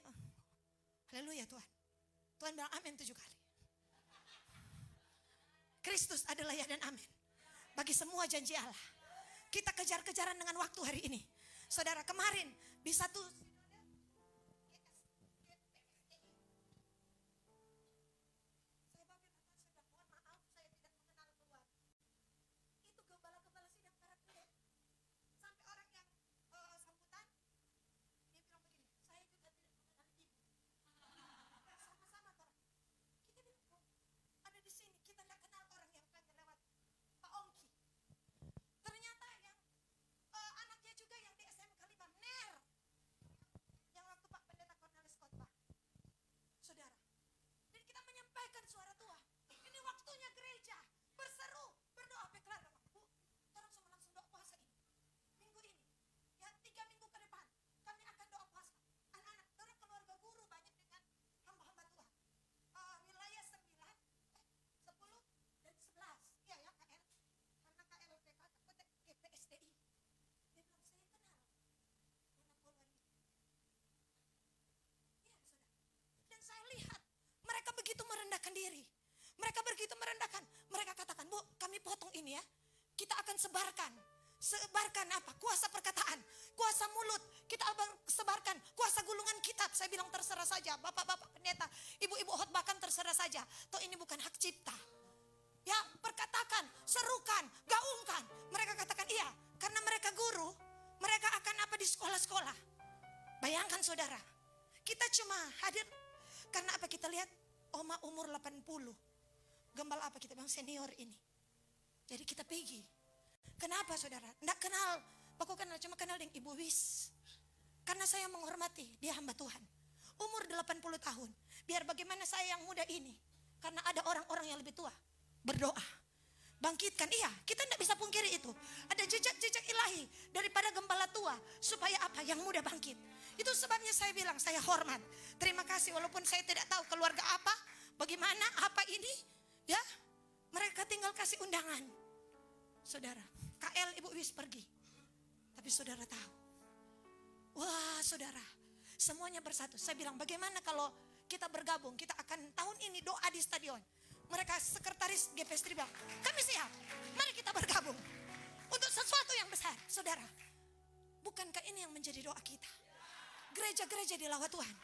haleluya Tuhan. Tuhan bilang amin 7 kali. Kristus adalah ya dan amin. Bagi semua janji Allah. Kita kejar-kejaran dengan waktu hari ini. Saudara, kemarin di satu Dan saya lihat mereka begitu merendahkan diri. Mereka begitu merendahkan. Mereka katakan, Bu, kami potong ini ya. Kita akan sebarkan. Sebarkan apa? Kuasa perkataan, kuasa mulut. Kita sebarkan kuasa gulungan kitab. Saya bilang terserah saja. Bapak-bapak pendeta, ibu-ibu khotbahkan terserah saja. Toh ini bukan hak cipta. Ya, perkatakan, serukan, gaungkan. Mereka katakan iya, karena mereka guru, mereka akan apa di sekolah-sekolah. Bayangkan saudara, kita cuma hadir karena apa? Kita lihat oma umur 80. Gembala apa kita bilang senior ini. Jadi kita pergi. Kenapa saudara? Tidak kenal, aku kenal cuma kenal dengan Ibu Wis. Karena saya menghormati dia hamba Tuhan. Umur 80 tahun. Biar bagaimana saya yang muda ini. Karena ada orang-orang yang lebih tua. Berdoa. Bangkitkan, iya, kita tidak bisa pungkiri itu. Ada jejak-jejak ilahi daripada gembala tua. Supaya apa? Yang muda bangkit. Itu sebabnya saya bilang, saya hormat. Terima kasih walaupun saya tidak tahu keluarga apa. Bagaimana, apa ini. Ya, mereka tinggal kasih undangan. Saudara, KL Ibu Wis pergi. Tapi saudara tahu. Wah saudara, semuanya bersatu. Saya bilang bagaimana kalau kita bergabung. Kita akan tahun ini doa di stadion. Mereka sekretaris GPS bilang, kami siap. Mari kita bergabung. Untuk sesuatu yang besar. Saudara, bukankah ini yang menjadi doa kita? Gereja-gereja di Lawat Tuhan.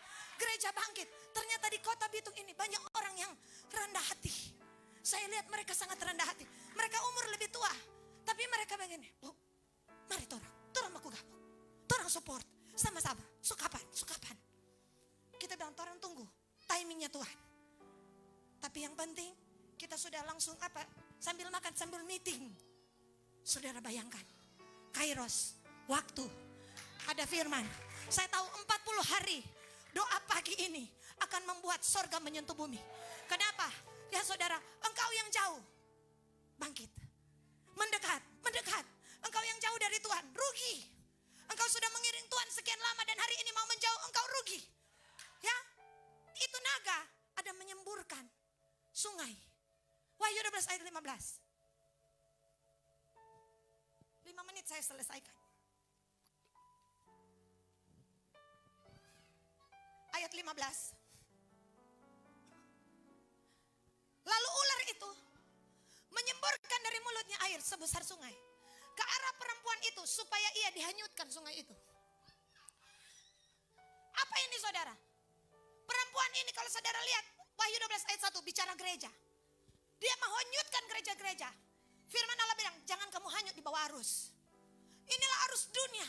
Gereja bangkit. Ternyata di kota Bitung ini banyak orang yang rendah hati. Saya lihat mereka sangat rendah hati. Mereka umur lebih tua. Tapi mereka begini, Bu, mari torang aku gabung. Torang support, sama-sama, sukapan. Kita bilang torang tunggu, timingnya Tuhan. Tapi yang penting, kita sudah langsung apa, sambil makan, sambil meeting. Saudara bayangkan, Kairos, waktu, ada firman. Saya tahu 40 hari, doa pagi ini akan membuat sorga menyentuh bumi. Kenapa? Ya saudara, engkau yang jauh, bangkit. Mendekat. Engkau yang jauh dari Tuhan, rugi. Engkau sudah mengiring Tuhan sekian lama dan hari ini mau menjauh, engkau rugi. Ya, itu naga ada menyemburkan sungai. Wahyu 12 ayat 15. 5 menit saya selesaikan. Ayat 15. Lalu ular itu menyemburkan dari mulutnya air sebesar sungai ke arah perempuan itu supaya ia dihanyutkan sungai itu. Apa ini saudara? Perempuan ini kalau saudara lihat Wahyu 12 ayat 1 bicara gereja. Dia menghanyutkan gereja-gereja. Firman Allah bilang, jangan kamu hanyut di bawah arus. Inilah arus dunia.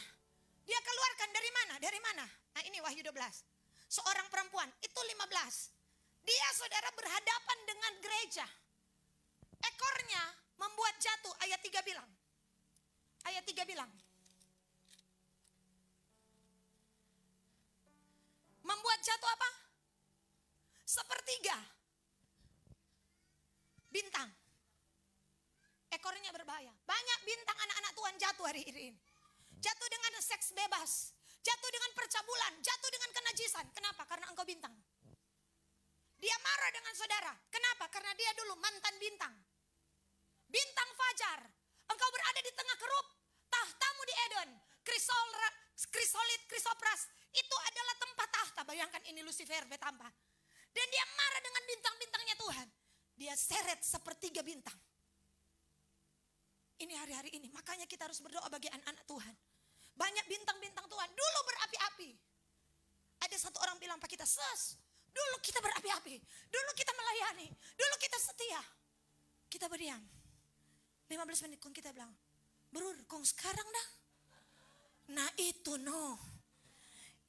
Dia keluarkan dari mana? Dari mana? Nah ini Wahyu 12. Seorang perempuan, itu 15. Dia saudara berhadapan dengan gereja. Ekornya membuat jatuh, ayat 3 bilang. Ayat 3 bilang. Membuat jatuh apa? Sepertiga bintang. Ekornya berbahaya. Banyak bintang anak-anak Tuhan jatuh hari ini. Jatuh dengan seks bebas. Jatuh dengan percabulan. Jatuh dengan kenajisan. Kenapa? Karena engkau bintang. Dia marah dengan saudara. Kenapa? Karena dia dulu mantan bintang. Bintang fajar. Engkau berada di tengah kerup. Tahtamu di Eden. Krisolit, krisopras. Itu adalah tempat tahta. Bayangkan ini Lucifer betampa. Dan dia marah dengan bintang-bintangnya Tuhan. Dia seret sepertiga bintang. Ini hari-hari ini. Makanya kita harus berdoa bagi anak-anak Tuhan. Banyak bintang-bintang Tuhan. Dulu berapi-api. Ada satu orang bilang Pak kita, Sus, dulu kita berapi-api. Dulu kita melayani. Dulu kita setia. Kita berdiam. 15 menit kong kita bilang, Brur, kong sekarang dah. Nah itu no.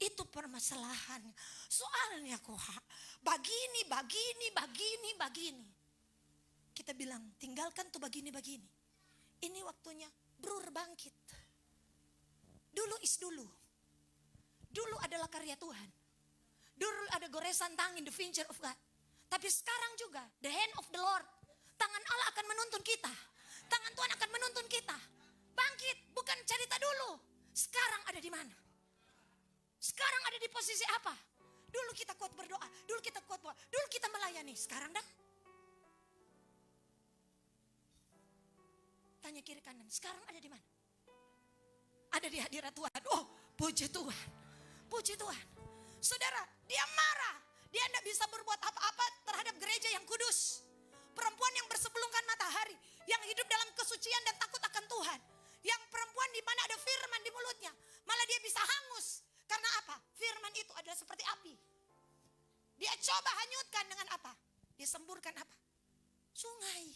Itu permasalahan. Soalnya kok begini. Kita bilang, tinggalkan tuh begini. Ini waktunya Brur bangkit. Dulu is dulu. Dulu adalah karya Tuhan. Dulu ada goresan tangan, the finger of God. Tapi sekarang juga, the hand of the Lord. Tangan Allah akan menuntun kita. Tangan Tuhan akan menuntun kita. Bangkit, bukan cerita dulu. Sekarang ada di mana? Sekarang ada di posisi apa? Dulu kita kuat berdoa. Dulu kita kuat berdoa. Dulu kita melayani. Sekarang dah. Tanya kiri kanan. Sekarang ada di mana? Ada di hadirat Tuhan. Oh, puji Tuhan. Puji Tuhan. Saudara, dia marah. Dia tidak bisa berbuat apa-apa terhadap gereja yang kudus. Perempuan yang bersebelungkan matahari, yang hidup dalam kesucian dan takut akan Tuhan. Yang perempuan di mana ada firman di mulutnya, malah dia bisa hangus. Karena apa? Firman itu adalah seperti api. Dia coba hanyutkan dengan apa? Dia semburkan apa? Sungai.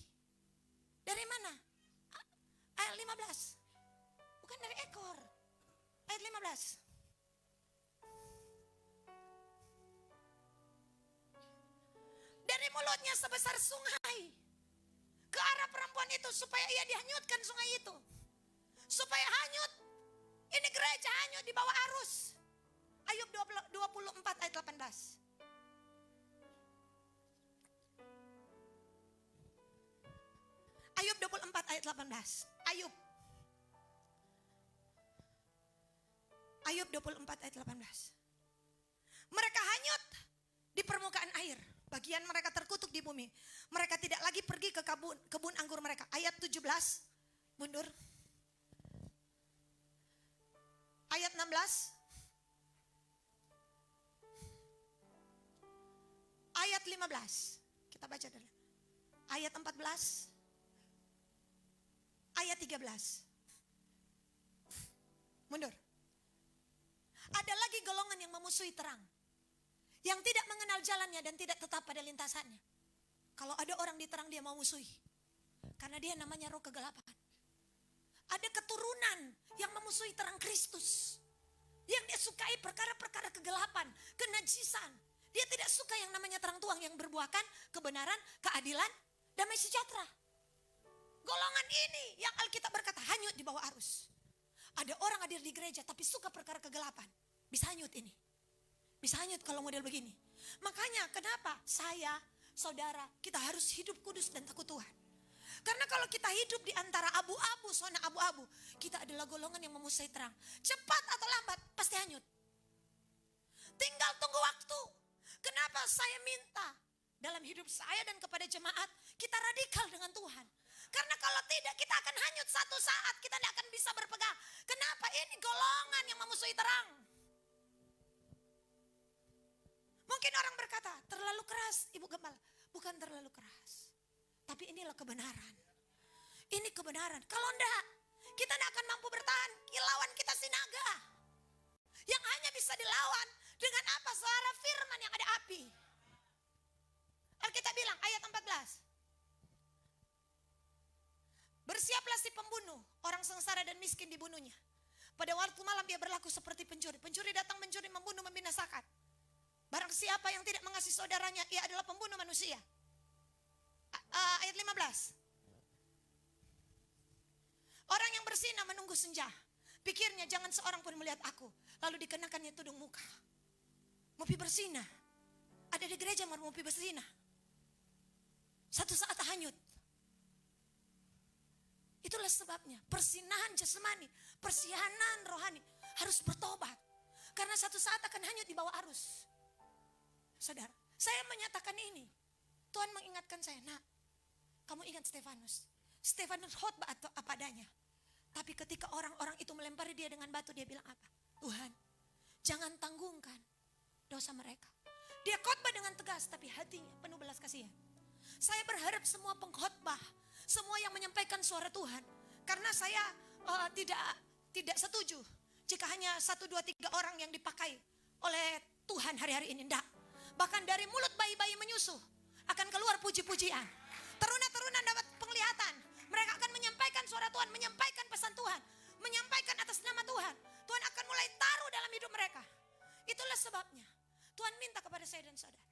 Dari mana? Ayat 15. Bukan dari ekor. Ayat 15. Dari mulutnya sebesar sungai ke arah perempuan itu supaya ia dihanyutkan sungai itu. Supaya hanyut. Ini gereja hanyut di bawah arus. Ayub 24 ayat 18. Ayub 24 ayat 18. Ayub. Ayub 24 ayat 18. Mereka hanyut di permukaan air. Bagian mereka terkutuk di bumi. Mereka tidak lagi pergi ke kebun anggur mereka. Ayat 17. Mundur. Ayat 16. Ayat 15. Kita baca dulu. Ayat 14. Ayat 13. Mundur. Ada lagi golongan yang memusuhi terang, yang tidak mengenal jalannya dan tidak tetap pada lintasannya. Kalau ada orang di terang dia mau musuhi, karena dia namanya roh kegelapan. Ada keturunan yang memusuhi terang Kristus, yang dia sukai perkara-perkara kegelapan, kenajisan. Dia tidak suka yang namanya terang tuang yang berbuahkan kebenaran, keadilan, damai sejahtera. Golongan ini yang Alkitab berkata hanyut di bawah arus. Ada orang hadir di gereja tapi suka perkara kegelapan. Bisa hanyut ini. Bisa hanyut kalau model begini. Makanya kenapa saya, saudara, kita harus hidup kudus dan takut Tuhan. Karena kalau kita hidup di antara abu-abu, zona abu-abu, kita adalah golongan yang memusuhi terang. Cepat atau lambat pasti hanyut. Tinggal tunggu waktu. Kenapa saya minta dalam hidup saya dan kepada jemaat, kita radikal dengan Tuhan. Karena kalau tidak kita akan hanyut satu saat, kita tidak akan bisa berpegang. Kenapa? Ini golongan yang memusuhi terang. Mungkin orang berkata, terlalu keras Ibu Gembala. Bukan terlalu keras. Tapi inilah kebenaran. Ini kebenaran. Kalau enggak, kita tidak akan mampu bertahan. Lawan kita si naga. Yang hanya bisa dilawan dengan apa? Suara firman yang ada api. Alkitab bilang ayat 14. Bersiaplah si pembunuh, orang sengsara dan miskin dibunuhnya. Pada waktu malam dia berlaku seperti pencuri. Pencuri datang mencuri, membunuh, membinasakan. Barang siapa yang tidak mengasihi saudaranya, ia adalah pembunuh manusia. Ayat 15. Orang yang bersinah menunggu senja. Pikirnya jangan seorang pun melihat aku. Lalu dikenakannya tudung muka. Mupi bersinah. Ada di gereja mupi bersinah. Satu saat hanyut. Itulah sebabnya persinahan jasmani, persianan rohani harus bertobat. Karena satu saat akan hanyut di bawah arus. Saudara, saya menyatakan ini. Tuhan mengingatkan saya, nak, kamu ingat Stefanus. Stefanus khotbah atau apa adanya. Tapi ketika orang-orang itu melempari dia dengan batu, dia bilang apa? Tuhan, jangan tanggungkan dosa mereka. Dia khotbah dengan tegas, tapi hatinya penuh belas kasihan. Saya berharap semua pengkhotbah, semua yang menyampaikan suara Tuhan. Karena saya tidak setuju jika hanya 1, 2, 3 orang yang dipakai oleh Tuhan hari-hari ini. Tidak. Bahkan dari mulut bayi-bayi menyusuh akan keluar puji-pujian. Teruna-teruna dapat penglihatan. Mereka akan menyampaikan suara Tuhan, menyampaikan pesan Tuhan, menyampaikan atas nama Tuhan. Tuhan akan mulai taruh dalam hidup mereka. Itulah sebabnya Tuhan minta kepada saya dan saudara,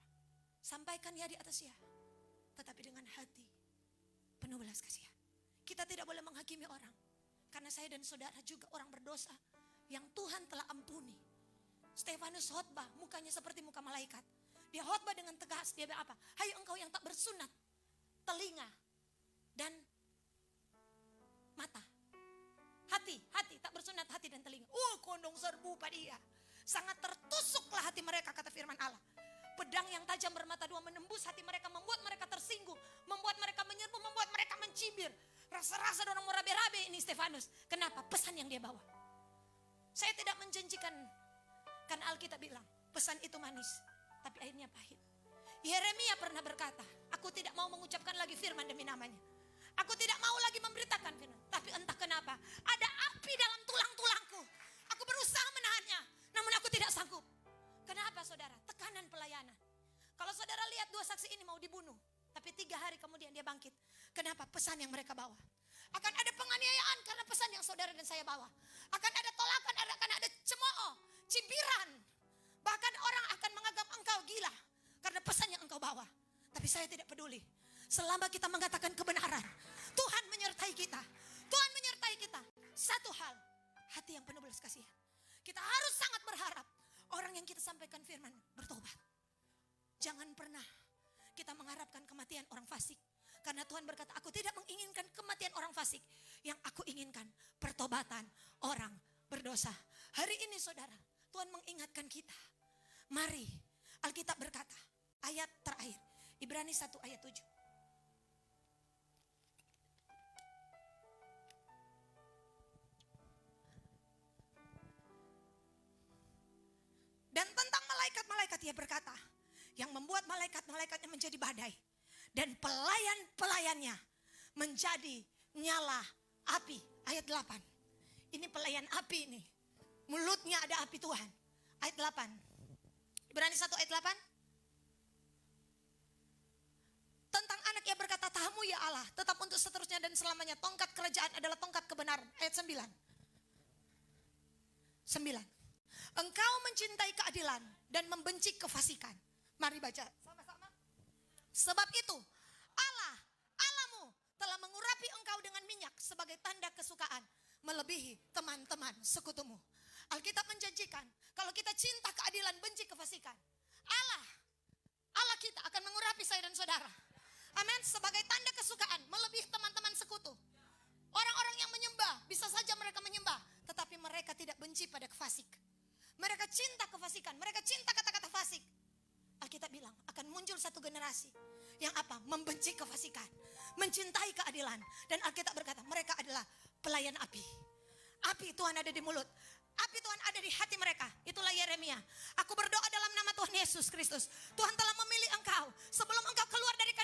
sampaikan ya di atas ya, tetapi dengan hati penuh belas kasihan. Kita tidak boleh menghakimi orang, karena saya dan saudara juga orang berdosa yang Tuhan telah ampuni. Stefanus khotbah, mukanya seperti muka malaikat. Dia khotbah dengan tegas, dia bilang apa? Hai engkau yang tak bersunat telinga dan mata. Hati tak bersunat hati dan telinga. Kondong serbu pada dia. Sangat tertusuklah hati mereka, kata firman Allah. Pedang yang tajam bermata dua menembus hati mereka, membuat mereka tersinggung, membuat mereka menyerbu, membuat mereka mencibir. Rasa-rasa orang mau rabe-rabe ini Stefanus. Kenapa? Pesan yang dia bawa. Saya tidak menjanjikan, karena Alkitab bilang pesan itu manis, tapi airnya pahit. Yeremia pernah berkata, aku tidak mau mengucapkan lagi firman demi namanya. Aku tidak mau lagi memberitakan firman. Tapi entah kenapa, ada api dalam tulang-tulangku. Aku berusaha menahannya, namun aku tidak sanggup. Kenapa saudara? Tekanan pelayanan. Kalau saudara lihat dua saksi ini mau dibunuh, tapi 3 hari kemudian dia bangkit. Kenapa? Pesan yang mereka bawa. Akan ada penganiayaan karena pesan yang saudara dan saya bawa. Akan ada tolakan, akan ada cemooh, cibiran. Bahkan orang akan menganggap engkau gila karena pesan yang engkau bawa. Tapi saya tidak peduli. Selama kita mengatakan kebenaran, Tuhan menyertai kita. Tuhan menyertai kita. Satu hal, hati yang penuh belas kasihan. Kita harus sangat berharap orang yang kita sampaikan firman bertobat. Jangan pernah kita mengharapkan kematian orang fasik. Karena Tuhan berkata, aku tidak menginginkan kematian orang fasik. Yang aku inginkan pertobatan orang berdosa. Hari ini saudara, Tuhan mengingatkan kita. Mari, Alkitab berkata, ayat terakhir, Ibrani 1 ayat 7. Dan tentang malaikat-malaikat ia berkata, yang membuat malaikat-malaikatnya menjadi badai. Dan pelayan-pelayannya menjadi nyala api. Ayat 8. Ini pelayan api ini. Mulutnya ada api Tuhan. Ayat 8. Ibrani 1 ayat 8. Tentang anak ia berkata, tahamu ya Allah, tetap untuk seterusnya dan selamanya. Tongkat kerajaan adalah tongkat kebenaran. Ayat 9. 9. Engkau mencintai keadilan dan membenci kefasikan. Mari baca sama-sama. Sebab itu Allahmu telah mengurapi engkau dengan minyak sebagai tanda kesukaan, melebihi teman-teman sekutumu. Alkitab menjanjikan, kalau kita cinta keadilan, benci kefasikan, Allah kita akan mengurapi saya dan saudara. Amin. Sebagai tanda kesukaan, melebihi teman-teman sekutu. Orang-orang yang menyembah, bisa saja mereka menyembah, tetapi mereka tidak benci pada kefasik. Mereka cinta kefasikan, mereka cinta kata-kata fasik. Alkitab bilang akan muncul satu generasi yang apa? Membenci kefasikan, mencintai keadilan. Dan Alkitab berkata mereka adalah pelayan api. Api Tuhan ada di mulut, api Tuhan ada di hati mereka. Itulah Yeremia. Aku berdoa dalam nama Tuhan Yesus Kristus. Tuhan telah memilih engkau sebelum engkau keluar dari